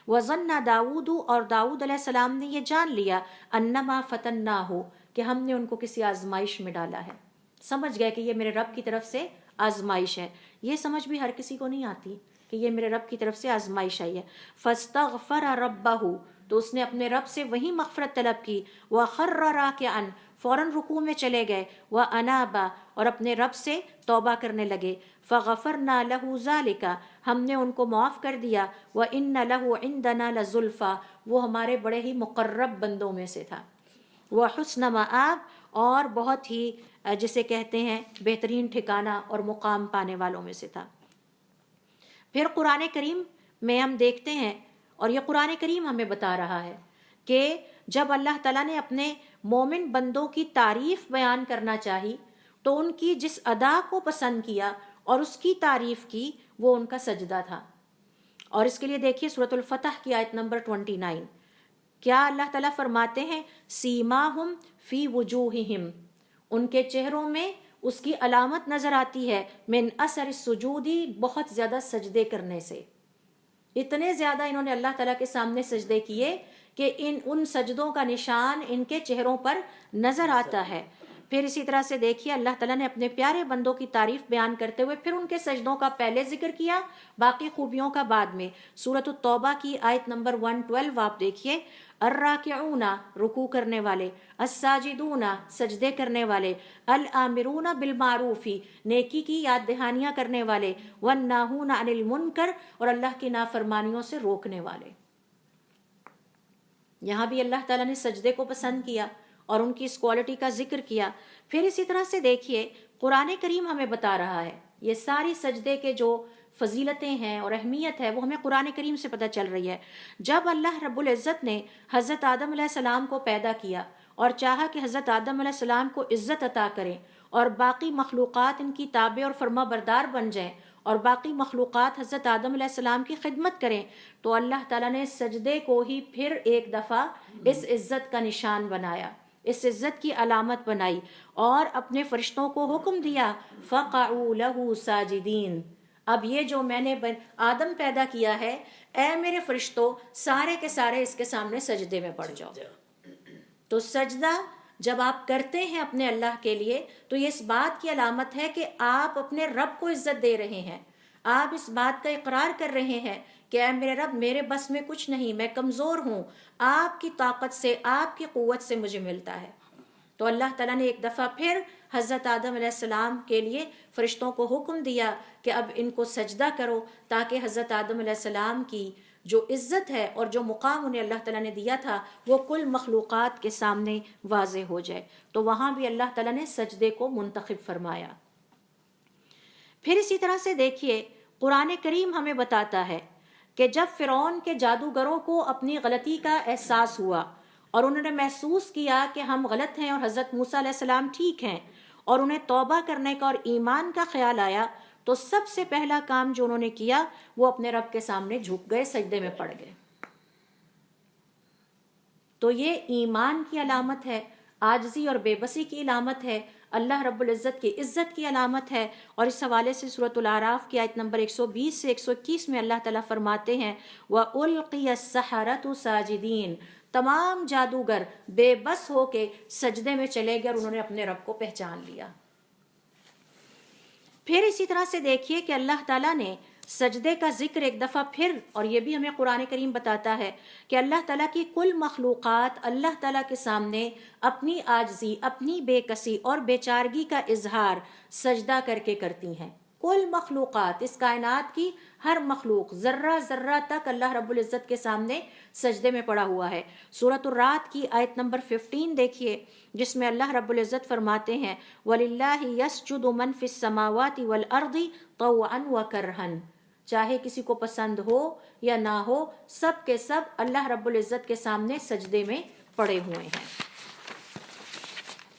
وَظَنَّ داؤد، اور داؤد علیہ السلام نے یہ جان لیا اَنَّمَا فَتَنَّاهُ، کہ ہم نے ان کو کسی آزمائش میں ڈالا ہے، سمجھ گئے کہ یہ میرے رب کی طرف سے آزمائش ہے۔ یہ سمجھ بھی ہر کسی کو نہیں آتی کہ یہ میرے رب کی طرف سے آزمائش آئی ہے۔ فَاسْتَغْفَرَ رَبَّهُ، تو اس نے اپنے رب سے وہی مغفرت طلب کی۔ وَخَرَّ رَاكِعًا، فوراً رکوع میں چلے گئے۔ وَأَنَابَ، اور اپنے رب سے توبہ کرنے لگے۔ فَغَفَرْنَا لَهُ ذَلِكَ، ہم نے ان کو معاف کر دیا۔ وَإِنَّ لَهُ عِندَنَا لَزُلْفَىٰ، وہ ہمارے بڑے ہی مقرب بندوں میں سے تھا۔ وَحُسْنَ مَآب، اور بہت ہی جسے کہتے ہیں بہترین ٹھکانہ اور مقام پانے والوں میں سے تھا۔ پھر قرآن کریم میں ہم دیکھتے ہیں، اور یہ قرآن کریم ہمیں بتا رہا ہے کہ جب اللہ تعالیٰ نے اپنے مومن بندوں کی تعریف بیان کرنا چاہی تو ان کی جس ادا کو پسند کیا اور اس کی تعریف کی، وہ ان کا سجدہ تھا۔ اور اس کے لیے دیکھیے سورۃ الفتح کی آیت نمبر 29، کیا اللہ تعالیٰ فرماتے ہیں سیماہم فی وجوہہم، ان کے چہروں میں اس کی علامت نظر آتی ہے، من اثر السجودی، بہت زیادہ سجدے کرنے سے۔ اتنے زیادہ انہوں نے اللہ تعالیٰ کے سامنے سجدے کیے کہ ان سجدوں کا نشان ان کے چہروں پر نظر آتا ہے۔ پھر اسی طرح سے دیکھیے اللہ تعالیٰ نے اپنے پیارے بندوں کی تعریف بیان کرتے ہوئے پھر ان کے سجدوں کا پہلے ذکر کیا، باقی خوبیوں کا بعد میں۔ سورۃ التوبہ کی آیت نمبر 112 آپ دیکھیے، الراکعون رکوع کرنے والے، الساجدون سجدے کرنے والے، الامرون بالمعروف نیکی کی یاد دہانیاں کرنے والے، والناہون عن المنکر اور اللہ کی نافرمانیوں سے روکنے والے۔ یہاں بھی اللہ تعالیٰ نے سجدے کو پسند کیا اور ان کی اس کوالٹی کا ذکر کیا۔ پھر اسی طرح سے دیکھیے قرآن کریم ہمیں بتا رہا ہے، یہ ساری سجدے کے جو فضیلتیں ہیں اور اہمیت ہے وہ ہمیں قرآن کریم سے پتہ چل رہی ہے۔ جب اللہ رب العزت نے حضرت آدم علیہ السلام کو پیدا کیا اور چاہا کہ حضرت آدم علیہ السلام کو عزت عطا کریں اور باقی مخلوقات ان کی تابع اور فرما بردار بن جائیں اور باقی مخلوقات حضرت آدم علیہ السلام کی خدمت کریں، تو اللہ تعالیٰ نے سجدے کو ہی پھر ایک دفعہ اس عزت کا نشان بنایا، اس عزت کی علامت بنائی اور اپنے فرشتوں کو حکم دیا فَقَعُوا لَهُ سَاجِدِينَ، اب یہ جو میں نے آدم پیدا کیا ہے، اے میرے فرشتوں سارے کے سارے اس کے سامنے سجدے میں پڑ جاؤ۔ تو سجدہ جب آپ کرتے ہیں اپنے اللہ کے لیے تو یہ اس بات کی علامت ہے کہ آپ اپنے رب کو عزت دے رہے ہیں، آپ اس بات کا اقرار کر رہے ہیں کہ اے میرے رب میرے بس میں کچھ نہیں، میں کمزور ہوں، آپ کی طاقت سے آپ کی قوت سے مجھے ملتا ہے۔ تو اللہ تعالیٰ نے ایک دفعہ پھر حضرت آدم علیہ السلام کے لیے فرشتوں کو حکم دیا کہ اب ان کو سجدہ کرو، تاکہ حضرت آدم علیہ السلام کی جو عزت ہے اور جو مقام انہیں اللہ تعالیٰ نے دیا تھا وہ کل مخلوقات کے سامنے واضح ہو جائے۔ تو وہاں بھی اللہ تعالیٰ نے سجدے کو منتخب فرمایا۔ پھر اسی طرح سے دیکھیے قرآن کریم ہمیں بتاتا ہے کہ جب فرعون کے جادوگروں کو اپنی غلطی کا احساس ہوا اور انہوں نے محسوس کیا کہ ہم غلط ہیں اور حضرت موسیٰ علیہ السلام ٹھیک ہیں، اور انہیں توبہ کرنے کا اور ایمان کا خیال آیا، تو سب سے پہلا کام جو انہوں نے کیا وہ اپنے رب کے سامنے جھک گئے، سجدے میں پڑ گئے۔ تو یہ ایمان کی علامت ہے، عاجزی اور بے بسی کی علامت ہے، اللہ رب العزت کی عزت کی علامت ہے۔ اور اس حوالے سے سورۃ الاعراف کی آیت نمبر 120 سے 121 میں اللہ تعالیٰ فرماتے ہیں وَأُلْقِيَ السَّحَرَةُ سَاجِدِينَ، تمام جادوگر بے بس ہو کے سجدے میں چلے گئے اور انہوں نے اپنے رب کو پہچان لیا۔ پھر اسی طرح سے دیکھیے کہ اللہ تعالیٰ نے سجدے کا ذکر ایک دفعہ پھر، اور یہ بھی ہمیں قرآن کریم بتاتا ہے کہ اللہ تعالیٰ کی کل مخلوقات اللہ تعالیٰ کے سامنے اپنی عاجزی، اپنی بے کسی اور بے چارگی کا اظہار سجدہ کر کے کرتی ہیں۔ کل مخلوقات، اس کائنات کی ہر مخلوق ذرہ ذرہ تک اللہ رب العزت کے سامنے سجدے میں پڑا ہوا ہے۔ سورۃ الرعد کی آیت نمبر 15 دیکھیے، جس میں اللہ رب العزت فرماتے ہیں وَلِلَّهِ يَسْجُدُ مَنْ فِي السَّمَاوَاتِ وَالْأَرْضِ طَوْعًا وَكَرْهًا، چاہے کسی کو پسند ہو یا نہ ہو، سب کے سب اللہ رب العزت کے سامنے سجدے میں پڑے ہوئے ہیں۔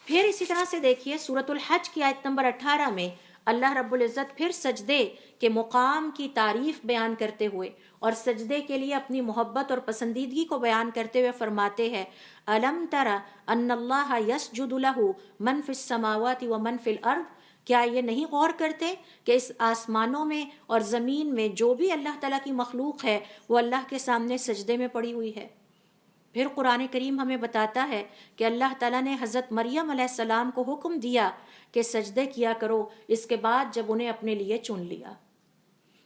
پھر اسی طرح سے دیکھیے سورۃ الحج کی آیت نمبر 18 میں اللہ رب العزت پھر سجدے کے مقام کی تعریف بیان کرتے ہوئے اور سجدے کے لیے اپنی محبت اور پسندیدگی کو بیان کرتے ہوئے فرماتے ہیں أَلَمْ تَرَ أَنَّ اللَّهَ يَسْجُدُ لَهُ مَنْ فِي السَّمَاوَاتِ وَمَنْ فِي الْأَرْضِ، کیا یہ نہیں غور کرتے کہ اس آسمانوں میں اور زمین میں جو بھی اللہ تعالیٰ کی مخلوق ہے وہ اللہ کے سامنے سجدے میں پڑی ہوئی ہے۔ پھر قرآن کریم ہمیں بتاتا ہے کہ اللہ تعالیٰ نے حضرت مریم علیہ السلام کو حکم دیا کہ سجدے کیا کرو، اس کے بعد جب انہیں اپنے لیے چن لیا۔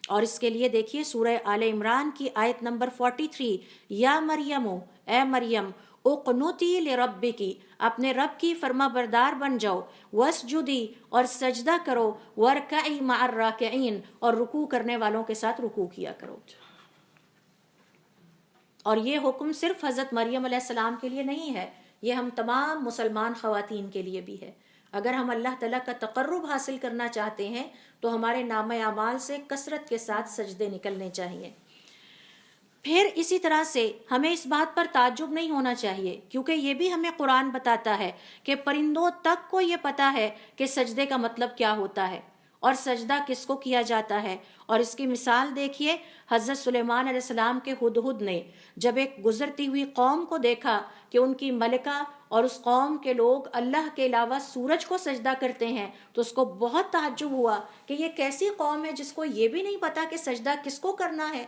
اور اس کے لیے دیکھیے سورہ آل عمران کی آیت نمبر 43، یا مریم، اے مریم، اقنتی لربکی، اپنے رب کی فرما بردار بن جاؤ، واسجدی، اور سجدہ کرو، وارکعی مع الراکعین، اور رکوع کرنے والوں کے ساتھ رکوع کیا کرو۔ اور یہ حکم صرف حضرت مریم علیہ السلام کے لیے نہیں ہے، یہ ہم تمام مسلمان خواتین کے لیے بھی ہے۔ اگر ہم اللہ تعالیٰ کا تقرب حاصل کرنا چاہتے ہیں تو ہمارے نامہ اعمال سے کثرت کے ساتھ سجدے نکلنے چاہیے۔ پھر اسی طرح سے ہمیں اس بات پر تعجب نہیں ہونا چاہیے، کیونکہ یہ بھی ہمیں قرآن بتاتا ہے کہ پرندوں تک کو یہ پتہ ہے کہ سجدے کا مطلب کیا ہوتا ہے اور سجدہ کس کو کیا جاتا ہے۔ اور اس کی مثال دیکھیے، حضرت سلیمان علیہ السلام کے ہدہد نے جب ایک گزرتی ہوئی قوم کو دیکھا کہ ان کی ملکہ اور اس قوم کے لوگ اللہ کے علاوہ سورج کو سجدہ کرتے ہیں، تو اس کو بہت تعجب ہوا کہ یہ کیسی قوم ہے جس کو یہ بھی نہیں پتا کہ سجدہ کس کو کرنا ہے۔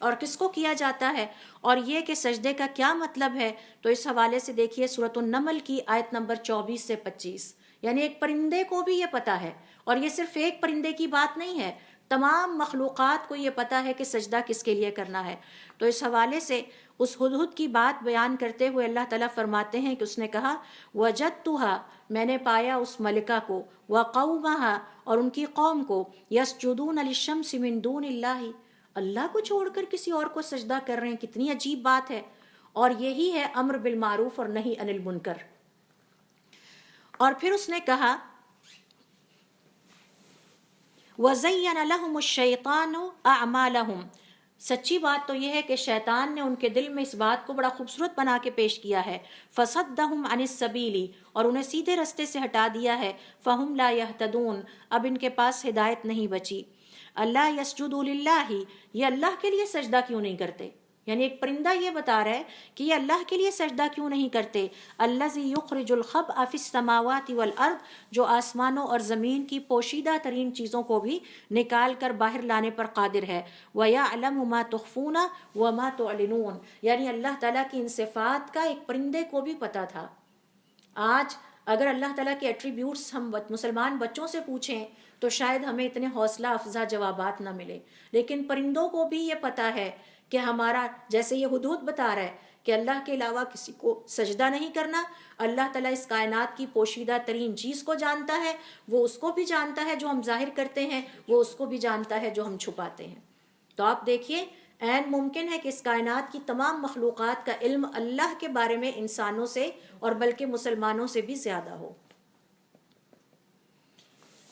اور کس کو کیا جاتا ہے، اور یہ کہ سجدے کا کیا مطلب ہے، تو اس حوالے سے دیکھیے سورۃ النمل کی آیت نمبر 24 سے 25. یعنی ایک پرندے کو بھی یہ پتہ ہے، اور یہ صرف ایک پرندے کی بات نہیں ہے، تمام مخلوقات کو یہ پتہ ہے کہ سجدہ کس کے لیے کرنا ہے. تو اس حوالے سے اس ہدہد کی بات بیان کرتے ہوئے اللہ تعالیٰ فرماتے ہیں کہ اس نے کہا وَجَدْتُهَا، میں نے پایا اس ملکہ کو، وَقَوْمَهَا، اور ان کی قوم کو، يَسْجُدُونَ لِلشَّمْسِ مِن دُونِ اللَّهِ، اللہ کو چھوڑ کر کسی اور کو سجدہ کر رہے ہیں. کتنی عجیب بات ہے. اور یہی ہے امر بالمعروف اور نہی عن المنکر. اور پھر اس نے کہا وَزَيَّنَ لَهُمُ الشَّيْطَانُ أَعْمَالَهُمْ، سچی بات تو یہ ہے کہ شیطان نے ان کے دل میں اس بات کو بڑا خوبصورت بنا کے پیش کیا ہے. فَصَدَّهُمْ عَنِ السَّبِيلِ، اور انہیں سیدھے رستے سے ہٹا دیا ہے. فَهُمْ لَا يَهْتَدُونَ، اب ان کے پاس ہدایت نہیں بچی. اللہ يَسْجُدُوا لِلَّهِ، یہ اللہ کے لیے سجدہ کیوں نہیں کرتے؟ یعنی ایک پرندہ یہ بتا رہا ہے کہ یہ اللہ کے لیے سجدہ کیوں نہیں کرتے. الذی یخرج الخبء فی السماوات والارض، جو آسمانوں اور زمین کی پوشیدہ ترین چیزوں کو بھی نکال کر باہر لانے پر قادر ہے. ویعلم ما تخفون وما تعلنون، یعنی اللہ تعالیٰ کی ان صفات کا ایک پرندے کو بھی پتہ تھا. آج اگر اللہ تعالیٰ کے ایٹریبیوٹس ہم مسلمان بچوں سے پوچھیں تو شاید ہمیں اتنے حوصلہ افزا جوابات نہ ملے، لیکن پرندوں کو بھی یہ پتہ ہے کہ ہمارا، جیسے یہ ہدہد بتا رہا ہے کہ اللہ کے علاوہ کسی کو سجدہ نہیں کرنا. اللہ تعالیٰ اس کائنات کی پوشیدہ ترین چیز کو جانتا ہے، وہ اس کو بھی جانتا ہے جو ہم ظاہر کرتے ہیں، وہ اس کو بھی جانتا ہے جو ہم چھپاتے ہیں. تو آپ دیکھیے عین ممکن ہے کہ اس کائنات کی تمام مخلوقات کا علم اللہ کے بارے میں انسانوں سے اور بلکہ مسلمانوں سے بھی زیادہ ہو.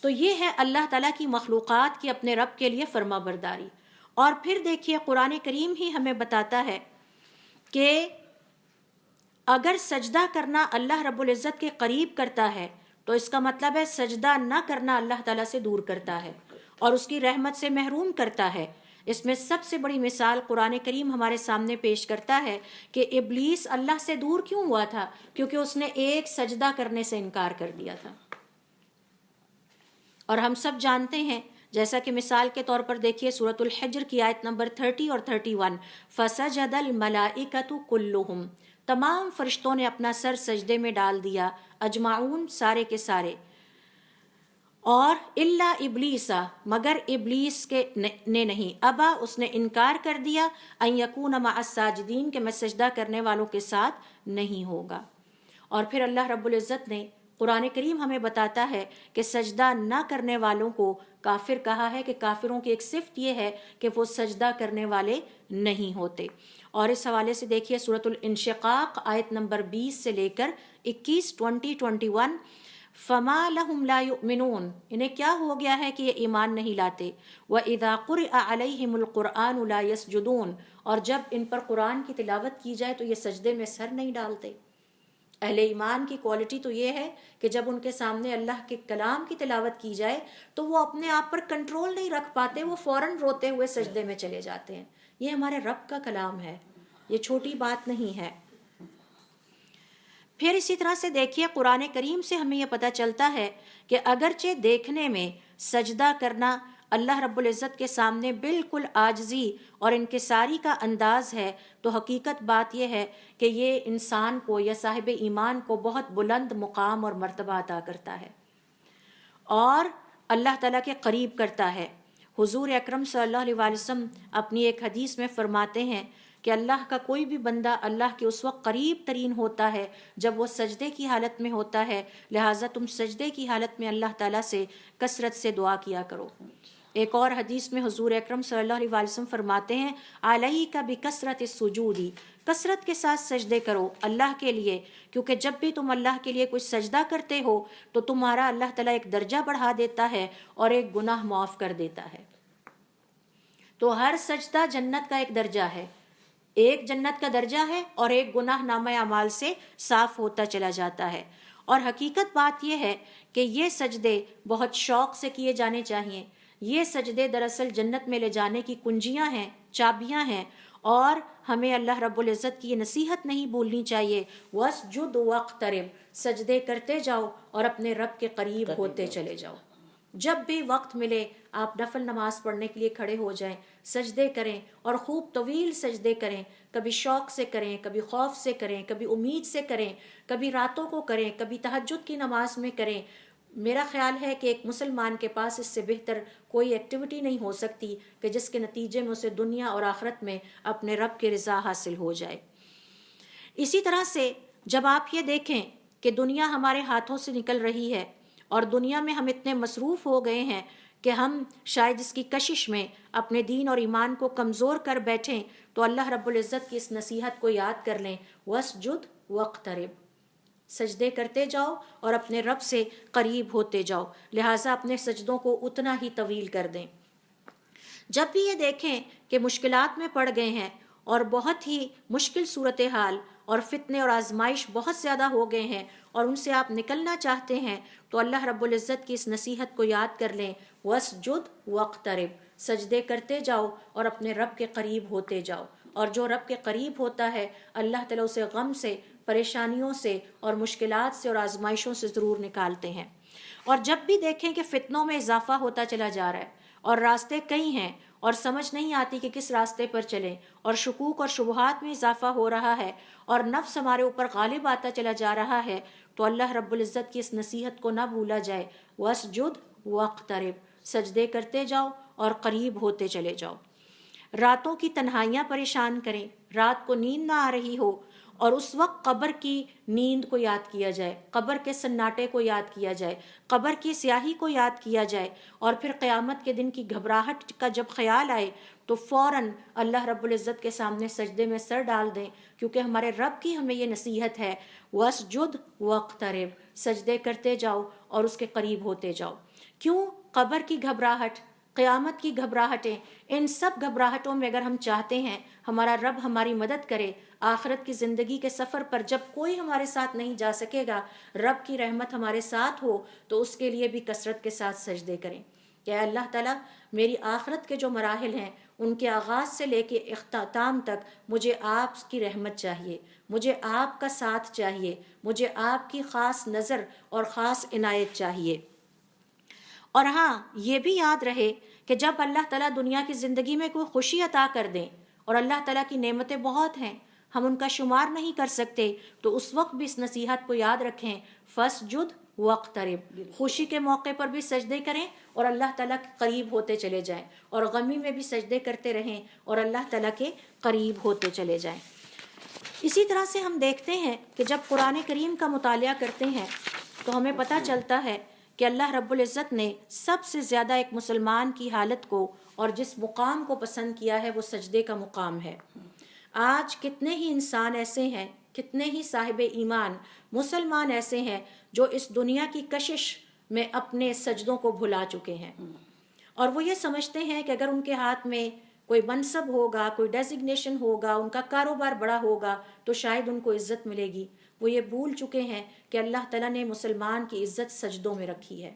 تو یہ ہے اللہ تعالیٰ کی مخلوقات کی اپنے رب کے لیے فرما برداری. اور پھر دیکھیے قرآن کریم ہی ہمیں بتاتا ہے کہ اگر سجدہ کرنا اللہ رب العزت کے قریب کرتا ہے تو اس کا مطلب ہے سجدہ نہ کرنا اللہ تعالیٰ سے دور کرتا ہے اور اس کی رحمت سے محروم کرتا ہے. اس میں سب سے بڑی مثال قرآن کریم ہمارے سامنے پیش کرتا ہے کہ ابلیس اللہ سے دور کیوں ہوا تھا، کیونکہ اس نے ایک سجدہ کرنے سے انکار کر دیا تھا. اور ہم سب جانتے ہیں، جیسا کہ مثال کے طور پر دیکھیے سورۃ الحجر کی آیت نمبر 30 اور 31، فَسَجَدَ الْمَلَائِكَةُ كُلُّهُمْ، تمام فرشتوں نے اپنا سر سجدے میں ڈال دیا، اجمعون، سارے کے سارے. اور الا ابلیس، مگر ابلیس کے نے نہیں، ابا، اس نے انکار کر دیا، ان یکون مع الساجدین، کہ میں سجدہ کرنے والوں کے ساتھ نہیں ہوگا. اور پھر اللہ رب العزت نے قرآن کریم ہمیں بتاتا ہے کہ سجدہ نہ کرنے والوں کو کافر کہا ہے، کہ کافروں کی ایک صفت یہ ہے کہ وہ سجدہ کرنے والے نہیں ہوتے. اور اس حوالے سے دیکھیے سورۃ الانشقاق آیت نمبر 20 سے لے کر 21، 20، 21، فَمَا لَهُمْ لَا يُؤْمِنُونَ، انہیں کیا ہو گیا ہے کہ یہ ایمان نہیں لاتے. وَإِذَا قُرِئَ عَلَيْهِمُ الْقُرْآنُ لَا يَسْجُدُونَ، اور جب ان پر قرآن کی تلاوت کی جائے تو یہ سجدے میں سر نہیں ڈالتے. اہل ایمان کی کوالٹی تو یہ ہے کہ جب ان کے سامنے اللہ کے کلام کی تلاوت کی جائے تو وہ اپنے آپ پر کنٹرول نہیں رکھ پاتے، وہ فوراً روتے ہوئے سجدے میں چلے جاتے ہیں. یہ ہمارے رب کا کلام ہے، یہ چھوٹی بات نہیں ہے. پھر اسی طرح سے دیکھیے قرآن کریم سے ہمیں یہ پتہ چلتا ہے کہ اگرچہ دیکھنے میں سجدہ کرنا اللہ رب العزت کے سامنے بالکل عاجزی اور انکساری کا انداز ہے، تو حقیقت بات یہ ہے کہ یہ انسان کو یا صاحب ایمان کو بہت بلند مقام اور مرتبہ عطا کرتا ہے اور اللہ تعالیٰ کے قریب کرتا ہے. حضور اکرم صلی اللہ علیہ وسلم اپنی ایک حدیث میں فرماتے ہیں کہ اللہ کا کوئی بھی بندہ اللہ کے اس وقت قریب ترین ہوتا ہے جب وہ سجدے کی حالت میں ہوتا ہے، لہٰذا تم سجدے کی حالت میں اللہ تعالیٰ سے کثرت سے دعا کیا کرو. ایک اور حدیث میں حضور اکرم صلی اللہ علیہ وسلم فرماتے ہیں علیک بکثرت السجود، کثرت کے ساتھ سجدے کرو اللہ کے لیے، کیونکہ جب بھی تم اللہ کے لیے کچھ سجدہ کرتے ہو تو تمہارا اللہ تعالیٰ ایک درجہ بڑھا دیتا ہے اور ایک گناہ معاف کر دیتا ہے. تو ہر سجدہ جنت کا ایک درجہ ہے، ایک جنت کا درجہ ہے اور ایک گناہ نامہ اعمال سے صاف ہوتا چلا جاتا ہے. اور حقیقت بات یہ ہے کہ یہ سجدے بہت شوق سے کیے جانے چاہیے. یہ سجدے دراصل جنت میں لے جانے کی کنجیاں ہیں، چابیاں ہیں، اور ہمیں اللہ رب العزت کی یہ نصیحت نہیں بھولنی چاہیے وَاسْجُدْ وَاقْتَرِبْ، سجدے کرتے جاؤ اور اپنے رب کے قریب ہوتے چلے جاؤ. جب بھی وقت ملے آپ نفل نماز پڑھنے کے لیے کھڑے ہو جائیں، سجدے کریں اور خوب طویل سجدے کریں، کبھی شوق سے کریں، کبھی خوف سے کریں، کبھی امید سے کریں، کبھی راتوں کو کریں، کبھی تہجد کی نماز میں کریں۔ میرا خیال ہے کہ ایک مسلمان کے پاس اس سے بہتر کوئی ایکٹیویٹی نہیں ہو سکتی کہ جس کے نتیجے میں اسے دنیا اور آخرت میں اپنے رب کی رضا حاصل ہو جائے۔ اسی طرح سے جب آپ یہ دیکھیں کہ دنیا ہمارے ہاتھوں سے نکل رہی ہے اور دنیا میں ہم اتنے مصروف ہو گئے ہیں کہ ہم شاید اس کی کشش میں اپنے دین اور ایمان کو کمزور کر بیٹھیں، تو اللہ رب العزت کی اس نصیحت کو یاد کر لیں، وَاسْجُدْ وَاقْتَرِب، سجدے کرتے جاؤ اور اپنے رب سے قریب ہوتے جاؤ، لہٰذا اپنے سجدوں کو اتنا ہی طویل کر دیں۔ جب بھی یہ دیکھیں کہ مشکلات میں پڑ گئے ہیں اور بہت ہی مشکل صورتحال اور فتنے اور آزمائش بہت زیادہ ہو گئے ہیں اور ان سے آپ نکلنا چاہتے ہیں، تو اللہ رب العزت کی اس نصیحت کو یاد کر لیں، وَاسْجُدْ وَاقْتَرِب، سجدے کرتے جاؤ اور اپنے رب کے قریب ہوتے جاؤ۔ اور جو رب کے قریب ہوتا ہے اللہ تعالیٰ اسے غم سے، پریشانیوں سے اور مشکلات سے اور آزمائشوں سے ضرور نکالتے ہیں۔ اور جب بھی دیکھیں کہ فتنوں میں اضافہ ہوتا چلا جا رہا ہے اور راستے کئی ہیں اور سمجھ نہیں آتی کہ کس راستے پر چلیں، اور شکوک اور شبہات میں اضافہ ہو رہا ہے اور نفس ہمارے اوپر غالب آتا چلا جا رہا ہے، تو اللہ رب العزت کی اس نصیحت کو نہ بھولا جائے، وَاسْجُدْ وَاقْتَرِب، سجدے کرتے جاؤ اور قریب ہوتے چلے جاؤ۔ راتوں کی تنہائیاں پریشان کریں، رات کو نیند نہ آ رہی ہو اور اس وقت قبر کی نیند کو یاد کیا جائے، قبر کے سناٹے کو یاد کیا جائے، قبر کی سیاہی کو یاد کیا جائے، اور پھر قیامت کے دن کی گھبراہٹ کا جب خیال آئے تو فوراً اللہ رب العزت کے سامنے سجدے میں سر ڈال دیں، کیونکہ ہمارے رب کی ہمیں یہ نصیحت ہے، وَاسْجُدْ وَاقْتَرِب، سجدے کرتے جاؤ اور اس کے قریب ہوتے جاؤ۔ کیوں؟ قبر کی گھبراہٹ، قیامت کی گھبراہٹیں، ان سب گھبراہٹوں میں اگر ہم چاہتے ہیں ہمارا رب ہماری مدد کرے، آخرت کی زندگی کے سفر پر جب کوئی ہمارے ساتھ نہیں جا سکے گا، رب کی رحمت ہمارے ساتھ ہو، تو اس کے لیے بھی کثرت کے ساتھ سجدے کریں کہ اے اللہ تعالیٰ، میری آخرت کے جو مراحل ہیں ان کے آغاز سے لے کے اختتام تک مجھے آپ کی رحمت چاہیے، مجھے آپ کا ساتھ چاہیے، مجھے آپ کی خاص نظر اور خاص عنایت چاہیے۔ اور ہاں یہ بھی یاد رہے کہ جب اللہ تعالیٰ دنیا کی زندگی میں کوئی خوشی عطا کر دیں، اور اللہ تعالیٰ کی نعمتیں بہت ہیں، ہم ان کا شمار نہیں کر سکتے، تو اس وقت بھی اس نصیحت کو یاد رکھیں، فَاسْجُدْ وَاقْتَرِب، خوشی کے موقع پر بھی سجدے کریں اور اللہ تعالیٰ کے قریب ہوتے چلے جائیں، اور غمی میں بھی سجدے کرتے رہیں اور اللہ تعالیٰ کے قریب ہوتے چلے جائیں۔ اسی طرح سے ہم دیکھتے ہیں کہ جب قرآن کریم کا مطالعہ کرتے ہیں تو ہمیں پتہ چلتا ہے کہ اللہ رب العزت نے سب سے زیادہ ایک مسلمان کی حالت کو اور جس مقام کو پسند کیا ہے وہ سجدے کا مقام ہے۔ آج کتنے ہی انسان ایسے ہیں، کتنے ہی صاحب ایمان مسلمان ایسے ہیں جو اس دنیا کی کشش میں اپنے سجدوں کو بھلا چکے ہیں، اور وہ یہ سمجھتے ہیں کہ اگر ان کے ہاتھ میں کوئی منصب ہوگا، کوئی ڈیزگنیشن ہوگا، ان کا کاروبار بڑا ہوگا تو شاید ان کو عزت ملے گی۔ وہ یہ بھول چکے ہیں کہ اللہ تعالیٰ نے مسلمان کی عزت سجدوں میں رکھی ہے۔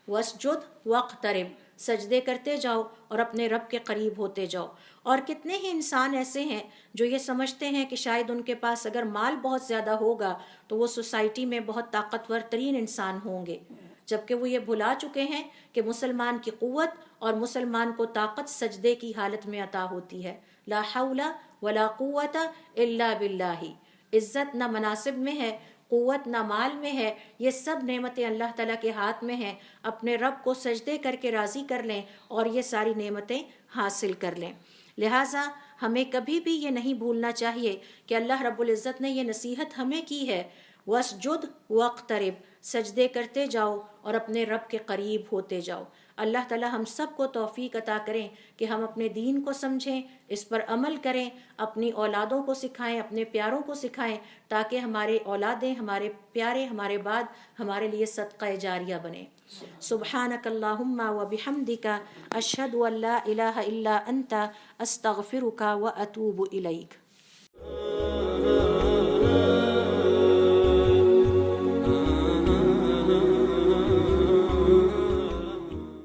وَاسْجُدْ وَاقْتَرِب، سجدے کرتے جاؤ اور اپنے رب کے قریب ہوتے جاؤ۔ اور کتنے ہی انسان ایسے ہیں جو یہ سمجھتے ہیں کہ شاید ان کے پاس اگر مال بہت زیادہ ہوگا تو وہ سوسائٹی میں بہت طاقتور ترین انسان ہوں گے، جبکہ وہ یہ بھلا چکے ہیں کہ مسلمان کی قوت اور مسلمان کو طاقت سجدے کی حالت میں عطا ہوتی ہے۔ لا حول ولا قوت الا باللہ، عزت نہ مناصب میں ہے، قوت نہ مال میں ہے، یہ سب نعمتیں اللہ تعالیٰ کے ہاتھ میں ہیں۔ اپنے رب کو سجدے کر کے راضی کر لیں اور یہ ساری نعمتیں حاصل کر لیں۔ لہٰذا ہمیں کبھی بھی یہ نہیں بھولنا چاہیے کہ اللہ رب العزت نے یہ نصیحت ہمیں کی ہے، وَاسْجُدْ وَاقْتَرِب، سجدے کرتے جاؤ اور اپنے رب کے قریب ہوتے جاؤ۔ اللہ تعالیٰ ہم سب کو توفیق عطا کریں کہ ہم اپنے دین کو سمجھیں، اس پر عمل کریں، اپنی اولادوں کو سکھائیں، اپنے پیاروں کو سکھائیں، تاکہ ہمارے اولادیں، ہمارے پیارے ہمارے بعد ہمارے لیے صدقہ جاریہ بنے۔ سبحانک اللہم وبحمدک، اشہد ان لا الہ الا انت، استغفرک واتوب الیک۔